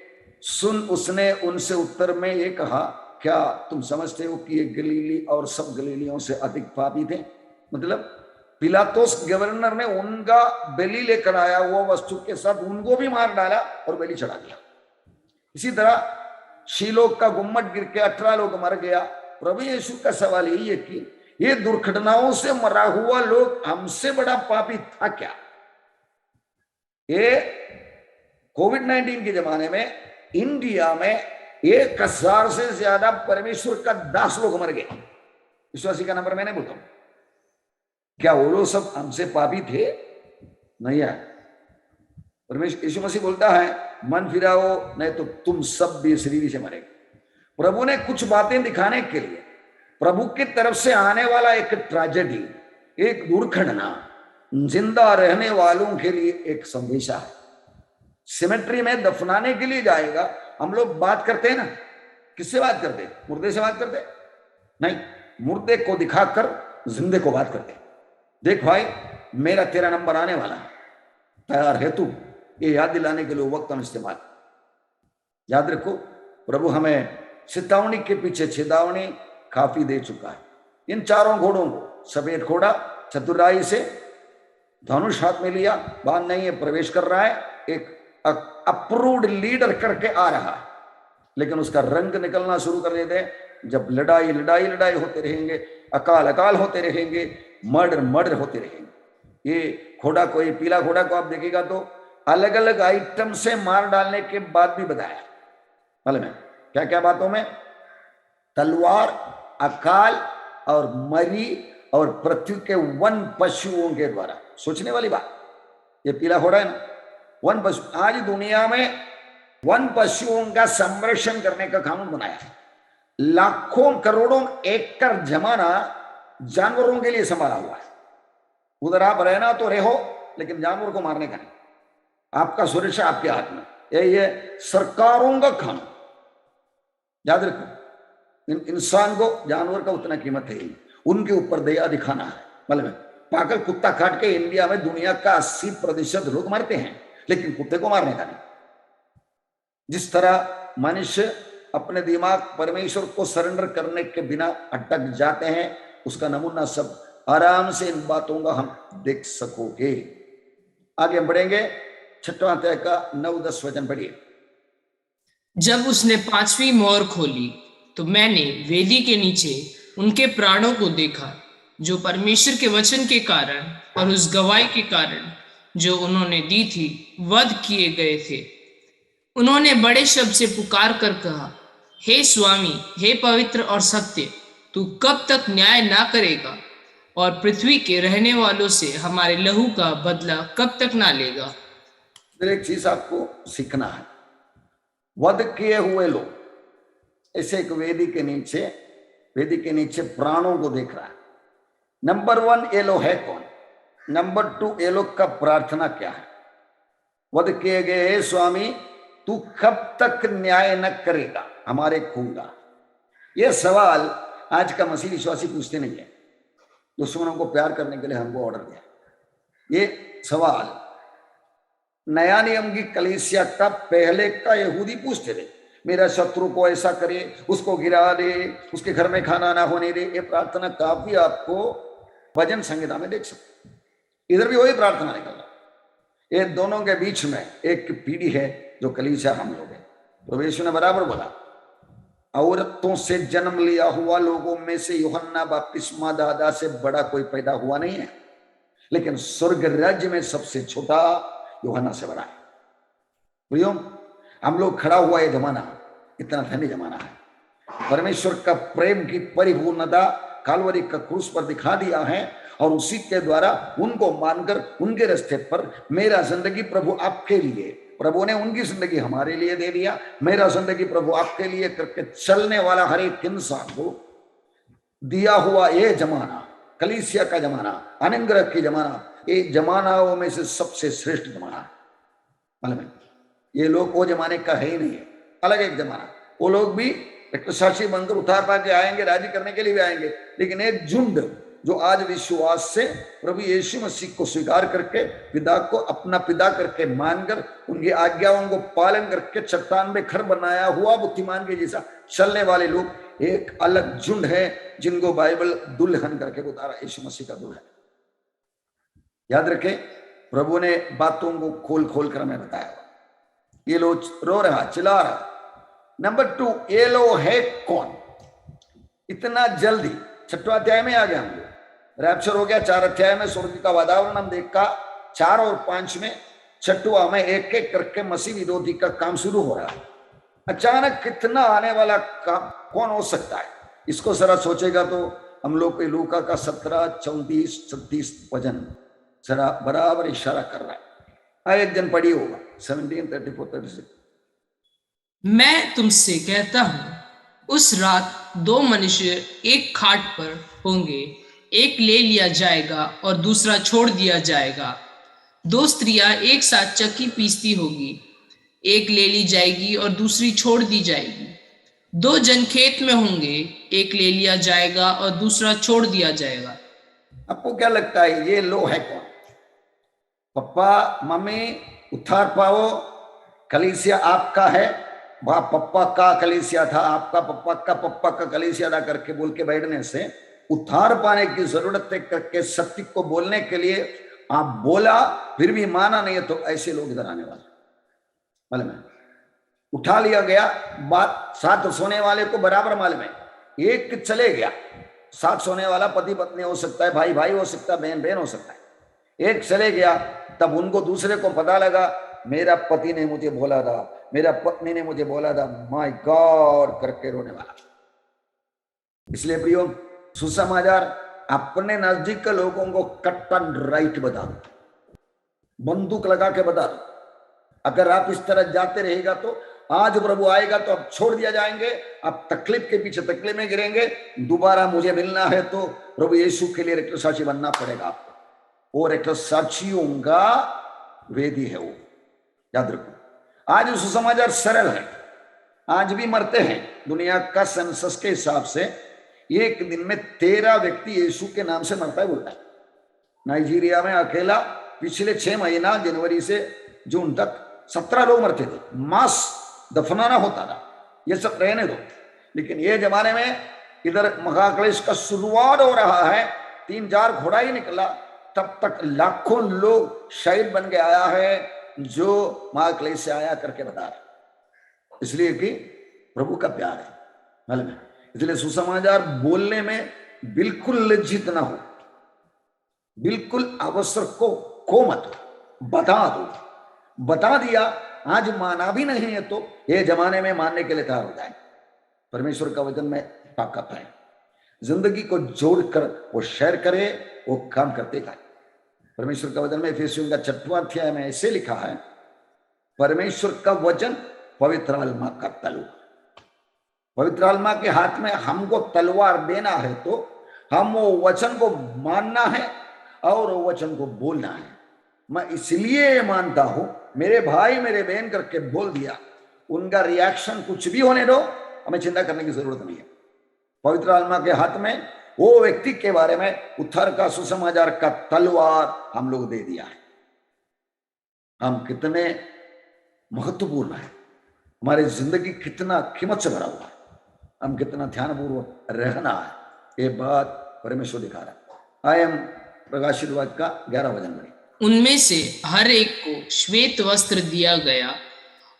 सुन उसने उनसे उत्तर में ये कहा, क्या तुम समझते हो कि ये गलीली और सब गलीलियों से अधिक पापी थे? मतलब पिलातुस गवर्नर ने उनका बलि लेकर आया वो वस्तु के साथ उनको भी मार डाला और बलि चढ़ा दिया। इसी तरह शीलो का गुम्मट गिर के 18 लोग मर गया। प्रभु यीशु का सवाल यही है कि ये दुर्घटनाओं से मरा हुआ लोग हमसे बड़ा पापी था क्या? ये कोविड-19 के जमाने में इंडिया में 1000 से ज्यादा परमेश्वर का दास लोग मर गए। विश्वासी का नंबर मैंने बोलता हूं, क्या वो लोग सब हमसे पापी थे? नहीं है। परमेश्वर यीशु मसीह बोलता है, मन फिराओ नहीं तो तुम सब भी शरीर से मरेंगे। प्रभु ने कुछ बातें दिखाने के लिए प्रभु की तरफ से आने वाला एक ट्रेजेडी, एक दुर्घटना जिंदा रहने वालों के लिए एक संदेशा है। सिमेट्री में दफनाने के लिए जाएगा। हम लोग बात करते हैं ना, किससे बात करते? मुर्दे से बात करते नहीं, मुर्दे को दिखाकर जिंदे को बात करते। देख भाई, मेरा तेरा नंबर आने वाला है, तैयार है तू? ये याद दिलाने के लिए वक्त हम इस्तेमाल। याद रखो, प्रभु हमें चेतावनी के पीछे चेतावनी काफी दे चुका है। इन चारों घोड़ों को, सफेद घोड़ा चतुराई से धनुष हाथ में लिया, बाण नहीं है, प्रवेश कर रहा है, एक अप्रूव्ड लीडर करके आ रहा है, लेकिन उसका रंग निकलना शुरू कर देते हैं जब लड़ाई लड़ाई लड़ाई होते रहेंगे, अकाल अकाल होते रहेंगे, मर्डर मर्डर होते रहेंगे। ये घोड़ा को, ये पीला घोड़ा को आप देखिएगा तो अलग अलग आइटम से मार डालने के बाद भी बताया, मालूम है क्या क्या बातों में? तलवार, अकाल और मरी और पृथ्वी के वन पशुओं के द्वारा। सोचने वाली बात, ये पीला घोड़ा है ना, वन पशु। आज दुनिया में वन पशुओं का संरक्षण करने का कानून बनाया है। लाखों करोड़ों एकड़ जमाना जानवरों के लिए संभाला हुआ है। उधर आप रहना तो रहो, लेकिन जानवर को मारने का नहीं। आपका सुरक्षा आपके हाथ में, यही है सरकारों का कानून। याद रखो, इंसान को जानवर का उतना कीमत है, उनके ऊपर दया दिखाना है। मतलब पागल कुत्ता काट के इंडिया में दुनिया का 80% लोग मरते हैं, लेकिन कुत्ते को मारने का नहीं। जिस तरह मनुष्य अपने दिमाग परमेश्वर को सरेंडर करने के बिना अटक जाते हैं, उसका नमूना सब आराम से इन बातों का हम देख सकोगे। आगे बढ़ेंगे, 6वां अध्याय का 9-10 वचन पढ़िए। जब उसने 5वीं मोहर खोली तो मैंने वेदी के नीचे उनके प्राणों को देखा, जो परमेश्वर के वचन के कारण और उस गवाही के कारण जो उन्होंने दी थी वध किए गए थे। उन्होंने बड़े शब्द से पुकार कर कहा, हे स्वामी, हे पवित्र और सत्य, तू कब तक न्याय ना करेगा और पृथ्वी के रहने वालों से हमारे लहू का बदला कब तक ना लेगा? एक चीज आपको सीखना है, वध किए हुए लोग ऐसे एक वेदी के नीचे प्राणों को देख रहा है। नंबर 1 ये लोग है कौन? नंबर 2 ये लोग का प्रार्थना क्या है? वध किए गए, हे स्वामी, तू कब तक न्याय न करेगा हमारे खून का? यह सवाल आज का मसीह विश्वासी पूछते नहीं है। दुश्मनों को प्यार करने के लिए हमको ऑर्डर दिया। ये सवाल नया नियम की कलीसिया का पहले का यहूदी पूछते थे, मेरा शत्रु को ऐसा करे, उसको गिरा दे, उसके घर में खाना ना होने दे। ये प्रार्थना काफी आपको भजन संहिता में देख सकते। इधर भी वही प्रार्थना निकल रहा। ये दोनों के बीच में एक पीढ़ी है जो कलीसिया हम लोग है। तो यीशु ने बराबर बोला, औरतों से जन्म लिया हुआ लोगों में से यूहन्ना बपतिस्मा दाता से बड़ा कोई पैदा हुआ नहीं है, लेकिन स्वर्ग राज्य में सबसे छोटा यूहन्ना से बड़ा है। प्रियो, हम लोग खड़ा हुआ ये जमाना इतना धन्य जमाना है। परमेश्वर का प्रेम की परिपूर्णता कालवरी का क्रूस पर दिखा दिया है, और उसी के द्वारा उनको मानकर उनके रास्ते पर मेरा जिंदगी प्रभु आपके लिए, प्रभु ने उनकी जिंदगी हमारे लिए दे दिया, मेरा जिंदगी प्रभु आपके लिए करके चलने वाला हर एक इंसान को दिया हुआ ये जमाना, कलीसिया का जमाना, अनुग्रह की जमाना, ये जमानाओं में से सबसे श्रेष्ठ जमाना है। मालूम है, ये लोग वो जमाने का है ही नहीं है, अलग एक जमाना। वो लोग भी रक्तसाक्षी बनकर उतार पाके आएंगे, राजी करने के लिए भी आएंगे, लेकिन एक झुंड जो आज विश्वास से प्रभु यीशु मसीह को स्वीकार करके पिता को अपना पिता करके मानकर उनकी आज्ञाओं को पालन करके चट्टान में घर बनाया हुआ बुद्धिमान के जैसा चलने वाले लोग एक अलग झुंड है, जिनको बाइबल दुल्हन करके उतारा, यीशु मसीह का दुल्हन। याद रखें, प्रभु ने बातों को खोल खोल कर हमें बताया। ये लोग रो रहा, चिल्ला रहा। नंबर 2, ये लोग है कौन? इतना जल्दी 6वां अध्याय में आ गया हम लोग, रैप्चर हो गया। 4 अध्याय में स्वर्ग का वातावरण हम देखा, 4 और 5 में, 6वां में एक एक करके मसीह विरोधी का काम शुरू हो रहा है। अचानक कितना आने वाला काम कौन हो सकता है? इसको जरा सोचेगा तो हम लोग को लूका का 17, 34, 36 वचन जरा बराबर इशारा कर रहा है। एक दिन पढ़ी होगा 17, 34, 36। मैं तुमसे कहता हूं, उस रात 2 मनुष्य एक खाट पर होंगे, एक ले लिया जाएगा और दूसरा छोड़ दिया जाएगा। 2 स्त्रियां एक साथ चक्की पीसती होगी, एक ले ली जाएगी और दूसरी छोड़ दी जाएगी। 2 जन खेत में होंगे, एक ले लिया जाएगा और दूसरा छोड़ दिया जाएगा। आपको क्या लगता है ये लो है कौन? पप्पा मम्मी उद्धार पाओ, कलीसिया आपका है, वहां पप्पा का कलीसिया था, आपका पप्पा का कलीसिया था करके बोल के बैठने से उद्धार पाने की जरूरत है करके सत्य को बोलने के लिए आप बोला, फिर भी माना नहीं है, तो ऐसे लोग इधर आने वाले। मालूम है, उठा लिया गया बात। साथ सोने वाले को बराबर मालूम है, एक चले गया, साथ सोने वाला पति पत्नी हो सकता है, भाई भाई हो सकता है, बहन बहन हो सकता है। एक चले गया, तब उनको दूसरे को पता लगा, मेरा पति ने मुझे बोला था, मेरा पत्नी ने मुझे बोला था, माय गॉड करके रोने वाला। इसलिए प्रियो, सुसमाचार अपने नजदीक के लोगों को कट एंड राइट बता दो, बंदूक लगा के बता दो। अगर आप इस तरह जाते रहेगा तो आज प्रभु आएगा तो आप छोड़ दिया जाएंगे, आप तकलीफ के पीछे तकलीफ में गिरेंगे। दोबारा मुझे मिलना है तो प्रभु यीशु के लिए रक्तसाक्षी बनना पड़ेगा आपको, और रक्तसाक्षियों का वेदी है वो, याद रखो। आज सुसमाचार सरल है, आज भी मरते हैं। दुनिया का सेंसस के हिसाब से एक दिन में 13 व्यक्ति यीशु के नाम से मरता है बोलता है। नाइजीरिया में अकेला पिछले 6 महीना जनवरी से जून तक 17 लोग मरते थे, मास दफनाना होता था। ये सब रहने दो, लेकिन ये जमाने में इधर महाक्लेश का शुरुआत हो रहा है, 3-4 घोड़ा ही निकला, तब तक लाखों लोग शहीद बन के आया है जो महाक्लेश से आया करके बता रहा। इसलिए कि प्रभु का प्यार है, मालूम है। इसलिए सुसमाचार बोलने में बिल्कुल लज्जित ना हो, बिल्कुल अवसर को मत बता दो। बता दिया, आज माना भी नहीं है तो ये जमाने में मानने के लिए तैयार हो जाए। परमेश्वर का वचन में ताकत है, जिंदगी को जोड़कर वो शेयर करे, वो काम करते जाए। परमेश्वर का वचन में इफिसियों का 6वां अध्याय में ऐसे लिखा है, परमेश्वर का वचन पवित्र आत्मा का तलवार। पवित्र आत्मा के हाथ में हमको तलवार देना है तो हम वो वचन को मानना है और वो वचन को बोलना है। मैं इसलिए मानता हूं, मेरे भाई मेरे बहन करके बोल दिया, उनका रिएक्शन कुछ भी होने दो, हमें चिंता करने की जरूरत नहीं है। पवित्र आत्मा के हाथ में वो व्यक्ति के बारे में उद्धार का सुसमाचार का तलवार हम लोग दे दिया है। हम कितने महत्वपूर्ण है, हमारी जिंदगी कितना कीमत से भरा हुआ है, हम कितना ध्यानपूर्वक रहना है, ये बात परमेश्वर दिखा रहा है। आए हम प्रकाशित वाक्य का 11 वचन पढ़ें। उनमें से हर एक को श्वेत वस्त्र दिया गया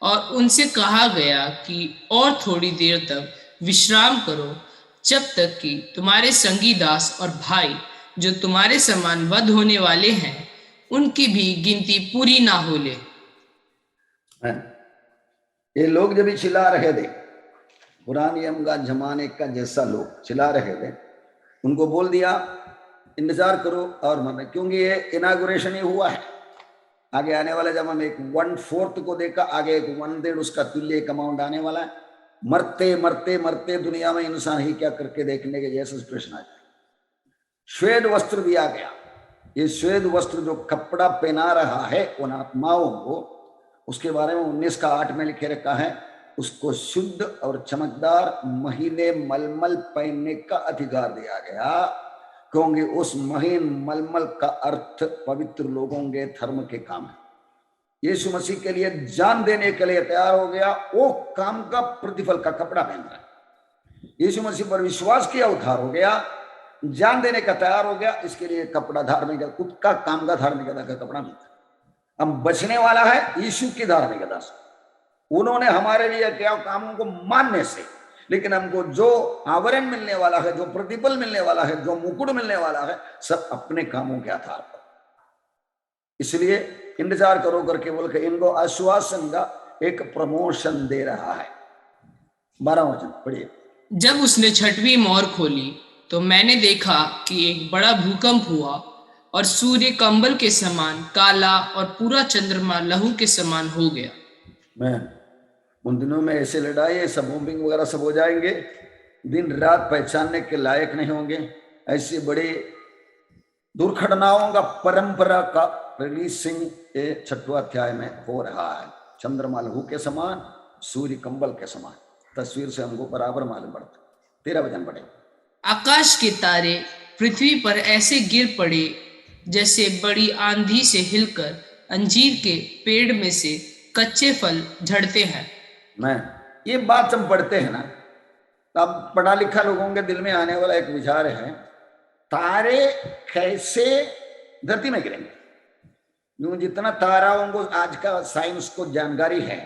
और उनसे कहा गया कि और थोड़ी देर तक विश्राम करो, जब तक कि तुम्हारे संगी दास और भाई जो तुम्हारे समान वध होने वाले हैं, उनकी भी गिनती पूरी ना हो ले। ये लोग जब भी चिल्ला रहे थे, पुराने नियम का जमाने का जैसा लोग चिल्ला रहे थे, उनको बोल दिया इंतजार करो और मरना, क्योंकि ये इनागुरेशन ही हुआ है। आगे आने वाले जब हम एक 1/4 को देखा, आगे एक 1/3 उसका तुल्य एक अमाउंट आने वाला है। मरते मरते मरते दुनिया में इंसान ही क्या करके देखने के जैसे प्रश्न आ जाए। श्वेत वस्त्र दिया गया, ये श्वेत वस्त्र जो कपड़ा पहना रहा है उन आत्माओं को, उसके बारे में 19 का 8 में लिखे रखा है, उसको शुद्ध और चमकदार महीने मलमल पहनने का अधिकार दिया गया, क्योंकि उस महीन मलमल का अर्थ पवित्र लोगों के धर्म के काम है। यीशु मसीह के लिए जान देने के लिए तैयार हो गया, वो काम का प्रतिफल का कपड़ा पहन रहा है। यीशु मसीह पर विश्वास किया, उद्धार हो गया, जान देने का तैयार हो गया, इसके लिए कपड़ा धार्मिकता, खुद का काम का धार्मिकता का कपड़ा मिलता है। अब बचने वाला है यीशु की धार्मिकता से। उन्होंने हमारे लिए क्या कामों को मानने से, लेकिन हमको जो आवरण मिलने वाला है, जो प्रतिफल मिलने वाला है, जो मुकुट मिलने वाला है, सब अपने कामों के आधार पर। इसलिए इंतजार करो करके बोल के इनको आश्वासन का एक प्रमोशन दे रहा है। 12 वचन पढ़िए। जब उसने छठवीं मोहर खोली तो मैंने देखा कि एक बड़ा भूकंप हुआ और सूर्य कंबल के समान काला और पूरा चंद्रमा लहू के समान हो गया। मैं उन दिनों में ऐसे लड़ाई, सब बॉम्बिंग वगैरह सब हो जाएंगे, दिन रात पहचानने के लायक नहीं होंगे। ऐसी बड़ी दुर्घटनाओं का परंपरा का रिलीजिंग 6वां अध्याय में हो रहा है। चंद्रमा लहू के समान, सूर्य कंबल के समान, तस्वीर से हमको बराबर मालूम पड़ता। 13 वचन पढ़े। आकाश के तारे पृथ्वी पर ऐसे गिर पड़े जैसे बड़ी आंधी से हिलकर अंजीर के पेड़ में से कच्चे फल झड़ते हैं। मैं ये बात हम पढ़ते हैं ना, तब पढ़ा लिखा लोगों के दिल में आने वाला एक विचार है, तारे कैसे धरती में गिरेंगे। यूं जितना ताराओं को आज का साइंस को जानकारी है,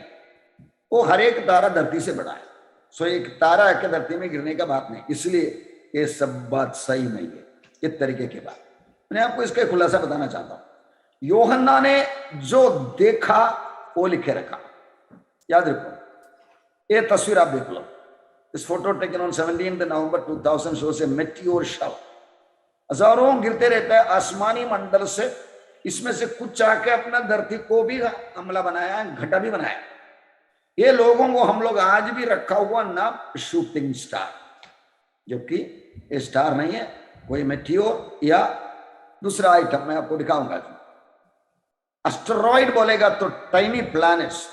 वो हर एक तारा धरती से बड़ा है। सो एक तारा के धरती में गिरने का बात नहीं, इसलिए ये सब बात सही नहीं है। इस तरीके की बात मैं आपको इसका खुलासा बताना चाहता हूं। यूहन्ना ने जो देखा वो लिखे रखा, याद रखो। ये तस्वीर आप देख लो। इस photo taken on 17 November 2000 shows A meteor shower. हजारों गिरते रहता है आसमानी मंडल से, इसमें से कुछ आके अपना धरती को भी हमला बनाया, घटा भी बनाया। ये लोगों को हम लोग आज भी रखा हुआ नाम शूटिंग स्टार, जबकि ये स्टार नहीं है, कोई मेटियोर या दूसरा आइटम मैं आपको दिखाऊंगा। एस्टेरॉइड बोलेगा तो टाइनी प्लैनेट्स,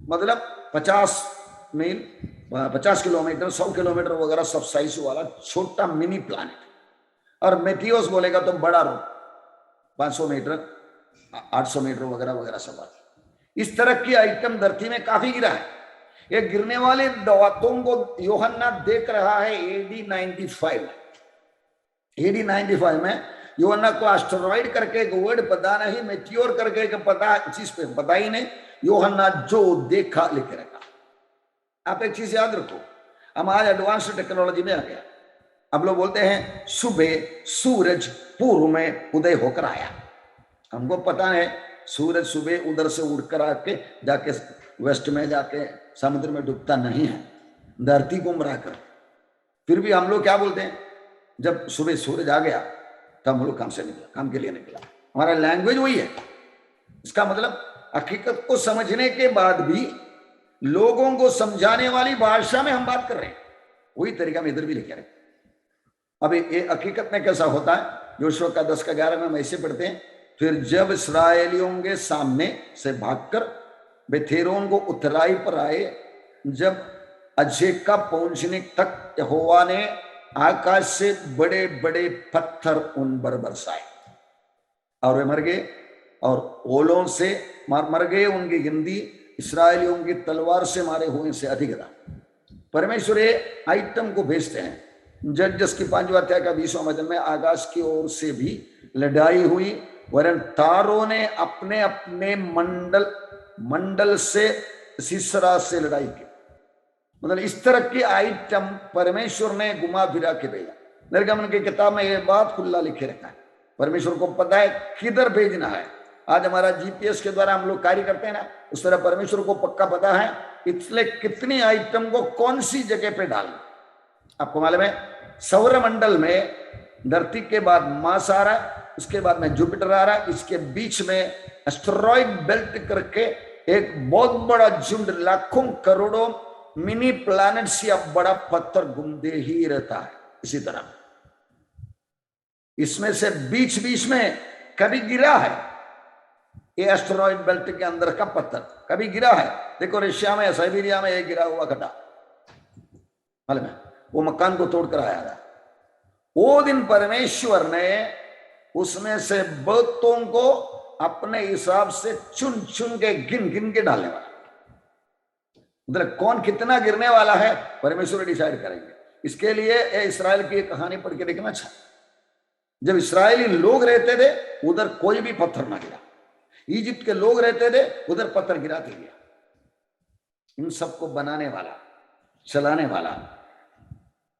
मतलब 50 मील, 50 किलोमीटर, 100 किलोमीटर वगैरह सब साइज वाला छोटा मिनी प्लैनेट। और मेटियोस बोलेगा तो बड़ा रो, 500 मीटर, 800 मीटर वगैरह वगैरह सब। इस तरह की आइटम धरती में काफी गिरा है। ये गिरने वाले बातों को यूहन्ना देख रहा है AD 95। AD 95 में यूहन्ना को एस्टेरॉइड करके एक वर्ड पता नहीं, मेटियोर करके एक पता चीज पे पता ही नहीं। यूहन्ना जो देखा लिखे रखा। आप एक चीज याद रखो, हम आज एडवांस टेक्नोलॉजी में आ गया। अब लोग बोलते हैं सुबह सूरज पूर्व में उदय होकर आया। हमको पता है सूरज सुबह उधर से उड़कर आके जाके वेस्ट में जाके समुद्र में डूबता नहीं है, धरती घूम रहा कर। फिर भी हम लोग क्या बोलते हैं, जब सुबह सूरज आ गया तब हम लोग काम से निकला, काम के लिए निकला। हमारा लैंग्वेज वही है। इसका मतलब हकीकत को समझने के बाद भी लोगों को समझाने वाली भाषा में हम बात कर रहे हैं, वही तरीका में इधर भी लेके आ रहे हैं। अभी ये हकीकत में कैसा होता है, योशुआ का 10 का 11 में हम ऐसे पढ़ते हैं, फिर जब इस्राएलियों के सामने से भागकर बेथेरोन को उतराई पर आए, जब अजेका पहुंचने तक यहोवा ने आकाश से बड़े बड़े पत्थर उन पर बरसाए और वे मर गए, और ओलों से मर गए। उनकी गिनती इस्राएलियों की तलवार से मारे हुए से अधिक था। परमेश्वर ये आइटम को भेजते हैं। जज की 5वां अध्याय का 20वां वचन में आकाश की ओर से भी लड़ाई हुई, वरन तारों ने अपने अपने मंडल से सीसरा से लड़ाई की। मतलब इस तरह की आइटम परमेश्वर ने घुमा फिरा के भेजा। निर्गमन की किताब में यह बात खुला लिखे रखा है। परमेश्वर को पता है किधर भेजना है। आज हमारा GPS के द्वारा हम लोग कार्य करते हैं ना, उस तरह परमेश्वर को पक्का पता है इसलिए कितनी आइटम को कौन सी जगह पे डालना। आपको मालूम है सौर मंडल में धरती के बाद मार्स आ रहा है, उसके बाद में जुपिटर आ रहा है, इसके बीच में एस्टेरॉइड बेल्ट करके एक बहुत बड़ा झुंड, लाखों करोड़ों मिनी प्लैनेट्स या बड़ा पत्थर घूमते ही रहता है। इसी तरह इसमें से बीच बीच में कभी गिरा है, ये एस्टेरॉइड बेल्ट के अंदर का पत्थर कभी गिरा है? देखो रशिया में, साइबेरिया में एक गिरा हुआ खड्डा, मालूम है? वो मकान को तोड़कर आया था। वो दिन परमेश्वर ने उसमें से बहुतों को अपने हिसाब से चुन चुन के गिन गिन के डालने वाला। मतलब कौन कितना गिरने वाला है परमेश्वर डिसाइड करेंगे। इसके लिए इस्राएल की कहानी पढ़ के देखना चाहिए। जब इस्राएली लोग रहते थे उधर कोई भी पत्थर ना गिरा, इजिप्ट के लोग रहते थे उधर पत्थर गिराते गया। इन सबको बनाने वाला, चलाने वाला,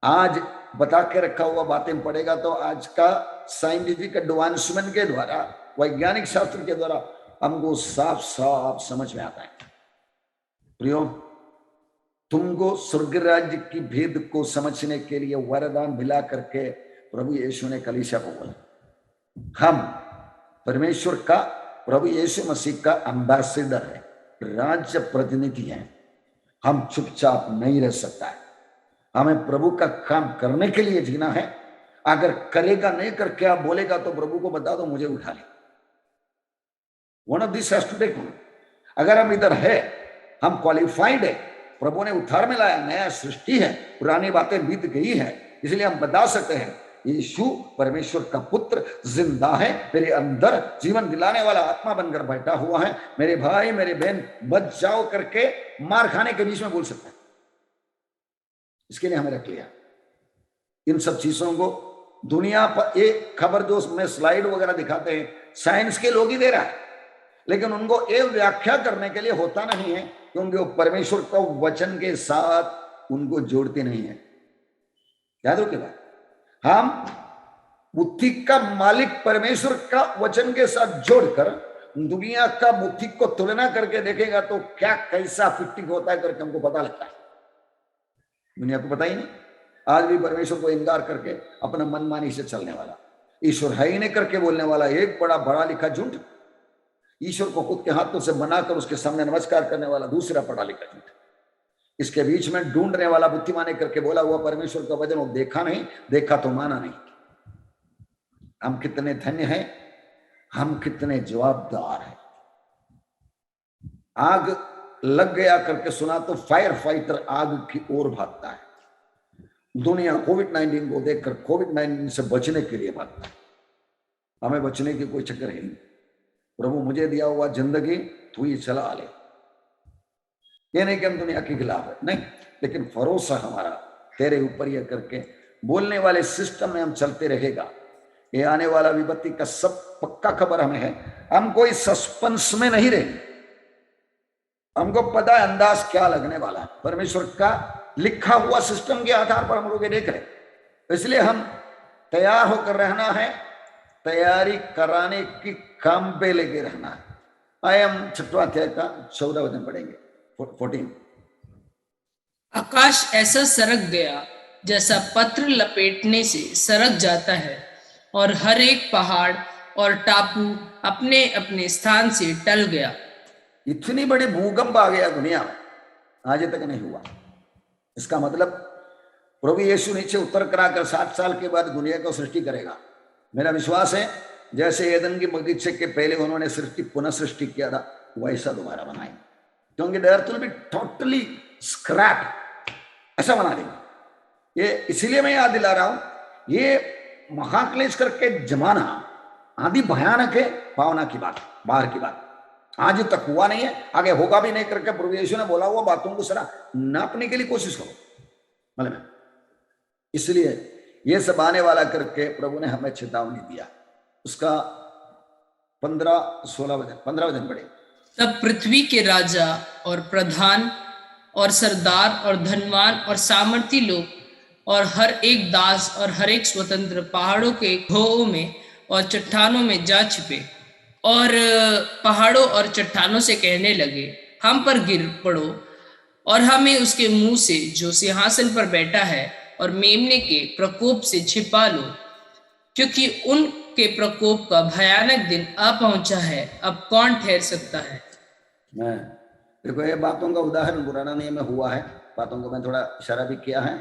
आज बता के रखा हुआ बातें पड़ेगा तो आज का साइंटिफिक एडवांसमेंट के द्वारा, वैज्ञानिक शास्त्र के द्वारा हमको साफ साफ समझ में आता है। प्रियो, तुमको स्वर्ग राज्य की भेद को समझने के लिए वरदान मिला करके प्रभु यीशु ने कलीसिया को बोला, हम परमेश्वर का, प्रभु यीशु मसीह का एम्बेसडर है, राज्य प्रतिनिधि हैं। हम चुपचाप नहीं रह सकता है, हमें प्रभु का काम करने के लिए जीना है। अगर करेगा नहीं करके आप बोलेगा तो प्रभु को बता दो मुझे उठा ले। One of this has to take. अगर हम इधर है, हम क्वालिफाइड है, प्रभु ने उद्धार में लाया, नया सृष्टि है, पुरानी बातें बीत गई है, इसलिए हम बता सकते हैं यीशु परमेश्वर का पुत्र जिंदा है, मेरे अंदर जीवन दिलाने वाला आत्मा बनकर बैठा हुआ है। मेरे भाई मेरे बहन बच जाओ करके मार खाने के बीच में बोल सकता है। इसके लिए हमें रख लिया इन सब चीजों को। दुनिया पर एक खबर जो उसमें स्लाइड वगैरह दिखाते हैं, साइंस के लोग ही दे रहा है, लेकिन उनको ये व्याख्या करने के लिए होता नहीं है, क्योंकि वो परमेश्वर का वचन के साथ उनको जोड़ते नहीं है। याद रखिए बात, हम बुद्धि का मालिक परमेश्वर का वचन के साथ जोड़कर दुनिया का बुद्धि को तुलना करके देखेगा तो क्या कैसा फिटिंग होता है करके हमको पता लगता है। दुनिया को पता ही नहीं। आज भी परमेश्वर को इंकार करके अपना मनमानी से चलने वाला, ईश्वर है ही नहीं करके बोलने वाला एक बड़ा लिखा झूठ, ईश्वर को खुद के हाथों से बनाकर उसके सामने नमस्कार करने वाला दूसरा पढ़ा लिखा झूठ, इसके बीच में ढूंढने वाला बुद्धिमानी करके बोला हुआ परमेश्वर का वचन वो देखा नहीं, देखा तो माना नहीं। हम कितने धन्य हैं, हम कितने जवाबदार हैं। आग लग गया करके सुना तो फायर फाइटर आग की ओर भागता है। दुनिया कोविड-19 को देखकर कोविड-19 से बचने के लिए भागता है। हमें बचने की कोई चक्कर है नहीं। प्रभु मुझे दिया हुआ जिंदगी तू ही चला ले। ये नहीं कि हम दुनिया के खिलाफ है, नहीं, लेकिन भरोसा हमारा तेरे ऊपर यह करके बोलने वाले सिस्टम में हम चलते रहेगा। ये आने वाला विपत्ति का सब पक्का खबर हमें है। हम कोई सस्पेंस में नहीं रहेंगे, हमको पता है अंदाज क्या लगने वाला है। परमेश्वर का लिखा हुआ सिस्टम के आधार पर हम लोग देख रहे, इसलिए हम तैयार होकर रहना है, तैयारी कराने की काम पे लेके रहना है। आए हम 6वां अध्याय का 14 वचन पढ़ेंगे, 14। आकाश ऐसा सरक गया जैसा पत्र लपेटने से सरक जाता है, और हर एक पहाड़ और टापू अपने अपने स्थान से टल गया। इतनी बड़ी भूकंप आ गया दुनिया में, आज तक नहीं हुआ। इसका मतलब प्रभु यीशु नीचे उतर कर आकर 7 साल के बाद दुनिया को सृष्टि करेगा। मेरा विश्वास है जैसे एदन की बगीचे के पहले उन्होंने सृष्टि पुनः सृष्टि किया था, वैसा दोबारा बनाएंगे, क्योंकि the earth will be totally scrap, ऐसा बना देंगे। ये इसीलिए मैं याद दिला रहा हूं, ये महाक्लेश करके जमाना आदि भयानक है, भावना की बात, बाहर की बात आज तक हुआ नहीं है, आगे होगा भी नहीं करके प्रभु यीशु ने बोला हुआ बातों को सरा नापने के लिए कोशिश करो, मतलब इसलिए ये सब आने वाला करके प्रभु ने हमें चेतावनी दिया। उसका 15 वचन पढ़े। तब पृथ्वी के राजा और प्रधान और सरदार और धनवान और सामर्थी लोग और हर एक दास और हर एक स्वतंत्र पहाड़ों के घों में और चट्टानों में जा छिपे, और पहाड़ों और चट्टानों से कहने लगे, हम पर गिर पड़ो और हमें उसके मुंह से जो सिंहासन पर बैठा है और मेमने के प्रकोप से छिपा लो, क्योंकि उनके प्रकोप का भयानक दिन आ पहुंचा है, अब कौन ठहर सकता है। देखो ये बातों का उदाहरण पुराना नियम में हुआ है, बातों को मैं थोड़ा इशारा भी किया है,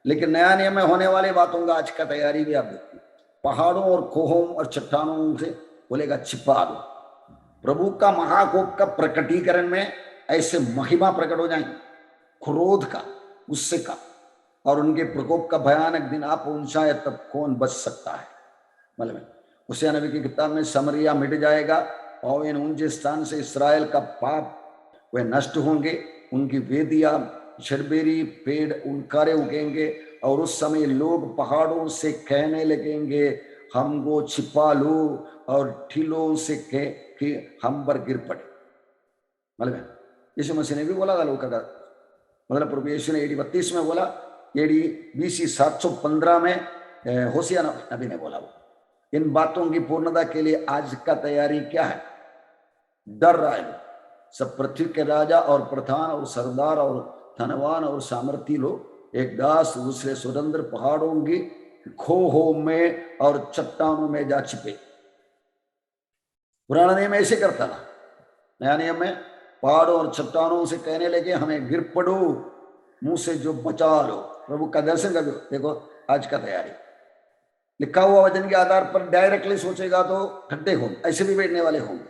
लेकिन नया नियम में होने वाली बातों का आज का तैयारी भी आप देखिए। पहाड़ों और कोहों और चट्टानों से बोलेगा छिपा दो, प्रभु का महाकोप का प्रकटीकरण में ऐसे महिमा प्रकट हो जाएंगे, क्रोध का, गुस्से का, और उनके प्रकोप का भयानक दिन आ पहुंचा है, तब कौन बच सकता है। मतलब होशिया नबी की किताब में समरिया मिट जाएगा और इन ऊंचे स्थान से इसराइल का पाप वे नष्ट होंगे, उनकी वेदियां झड़बेरी पेड़ उनकारे उगेंगे, और उस समय लोग पहाड़ों से कहने लगेंगे हमको छिपा लो, और ठीलों से कह कि हम पर गिर पड़े। मतलब यीशु मसीह ने भी बोला था लोग का, मतलब प्रभु यीशु ने एडी 32 में बोला, एडी BC 715 में होशिया नबी ने बोला। वो इन बातों की पूर्णता के लिए आज का तैयारी क्या है? डर रहा है सब पृथ्वी के राजा और प्रधान और सरदार और धनवान और सामर्थी लोग एक दास दूसरे स्वतंत्र पहाड़ों की खोहों में और चट्टानों में जा छिपे। पुराना नियम ऐसे करता था, नया नियम में पहाड़ों और चट्टानों से कहने लगे हमें गिर पड़ो, मुंह से जो बचा लो, प्रभु का दर्शन कर। देखो आज का तैयारी लिखा हुआ वचन के आधार पर डायरेक्टली सोचेगा तो खड्डे होंगे, ऐसे भी बैठने वाले होंगे,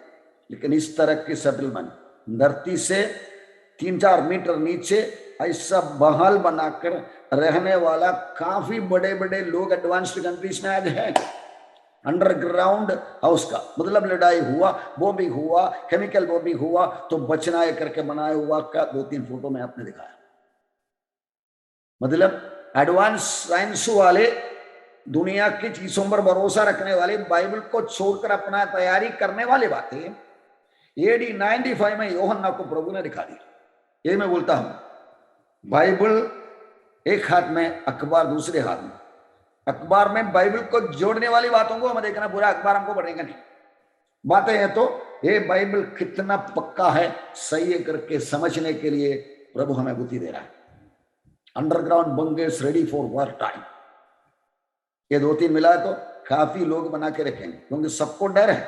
लेकिन इस तरह के सेटलमेंट धरती से 3-4 मीटर नीचे ऐसा बहाल बनाकर रहने वाला काफी बड़े बड़े लोग एडवांस्ड कंट्रीज में आज है। अंडरग्राउंड हाउस का मतलब लड़ाई हुआ, बॉम्बिंग हुआ, केमिकल बॉम्बिंग हुआ, तो बचना है करके बनाया हुआ का 2-3 फोटो में आपने दिखाया। मतलब एडवांस साइंस वाले, दुनिया की चीजों पर भरोसा रखने वाले, बाइबल को छोड़कर अपना तैयारी करने वाले बातें AD 95 में यूहन्ना को प्रभु ने दिखा दी। ये मैं बोलता हूं, बाइबल एक हाथ में, अखबार दूसरे हाथ में। अखबार में बाइबल को जोड़ने वाली बातों को हमें देखना, पूरा अखबार हमको पढ़ेगा नहीं। बातें हैं तो ये बाइबल कितना पक्का है, सही है करके समझने के लिए प्रभु हमें बुद्धि दे रहा है। Underground bunkers ready for war time, ये 2-3 मिला तो काफी लोग बना के रखेंगे, क्योंकि सबको डर है।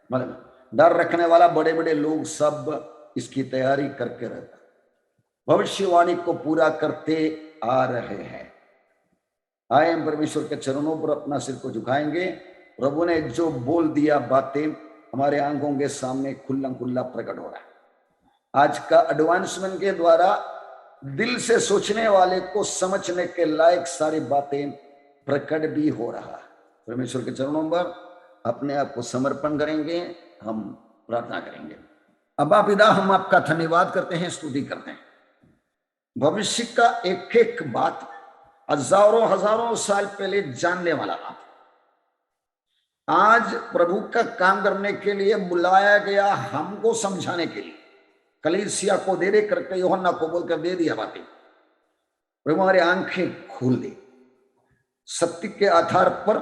मतलब डर रखने वाला बड़े बड़े लोग सब इसकी तैयारी करके रहता, भविष्यवाणी को पूरा करते आ रहे हैं। आए हम परमेश्वर के चरणों पर अपना सिर को झुकाएंगे। प्रभु ने जो बोल दिया बातें हमारे आंखों के सामने खुल्ला खुल्ला प्रकट हो रहा है। आज का एडवांसमेंट के द्वारा दिल से सोचने वाले को समझने के लायक सारी बातें प्रकट भी हो रहा है। परमेश्वर के चरणों पर अपने आप को समर्पण करेंगे, हम प्रार्थना करेंगे। अब्बा पिता, हम आपका धन्यवाद करते हैं, स्तुति करते हैं। भविष्य का एक एक बात हजारों हजारों साल पहले जानने वाला आप आज प्रभु का काम करने के लिए बुलाया गया, हमको समझाने के लिए कलीसिया को दे दे करके यूहन्ना को बोलकर दे दिया बातें। प्रभु हमारी आंखें खोल दे, सत्य के आधार पर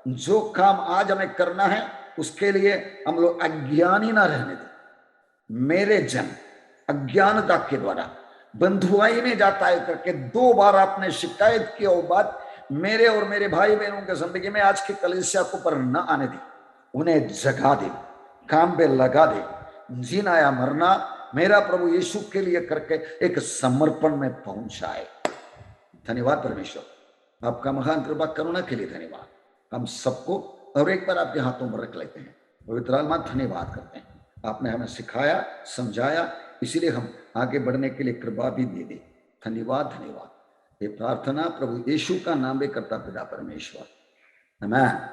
जो काम आज हमें करना है उसके लिए हम लोग अज्ञानी ना रहने दे। मेरे जन अज्ञानता के द्वारा बंधुआई में जाता है करके 2 बार आपने शिकायत की, और बात मेरे और मेरे भाई बहनों के जिंदगी में आज की कलीसिया को पर न आने दे, उन्हें जगा दे, काम पे लगा दे, जीना या मरना मेरा प्रभु यीशु के लिए करके एक समर्पण में पहुंचाए। धन्यवाद परमेश्वर, आपका महान कृपा करुणा के लिए धन्यवाद। हम सबको और एक बार आपके हाथों पर रख लेते हैं। पवित्र आत्मा धन्यवाद करते हैं, आपने हमें सिखाया, समझाया, इसीलिए हम आगे बढ़ने के लिए कृपा भी दे दे। धन्यवाद धन्यवाद। ये प्रार्थना प्रभु यीशु का नाम में करता पिता परमेश्वर, आमीन।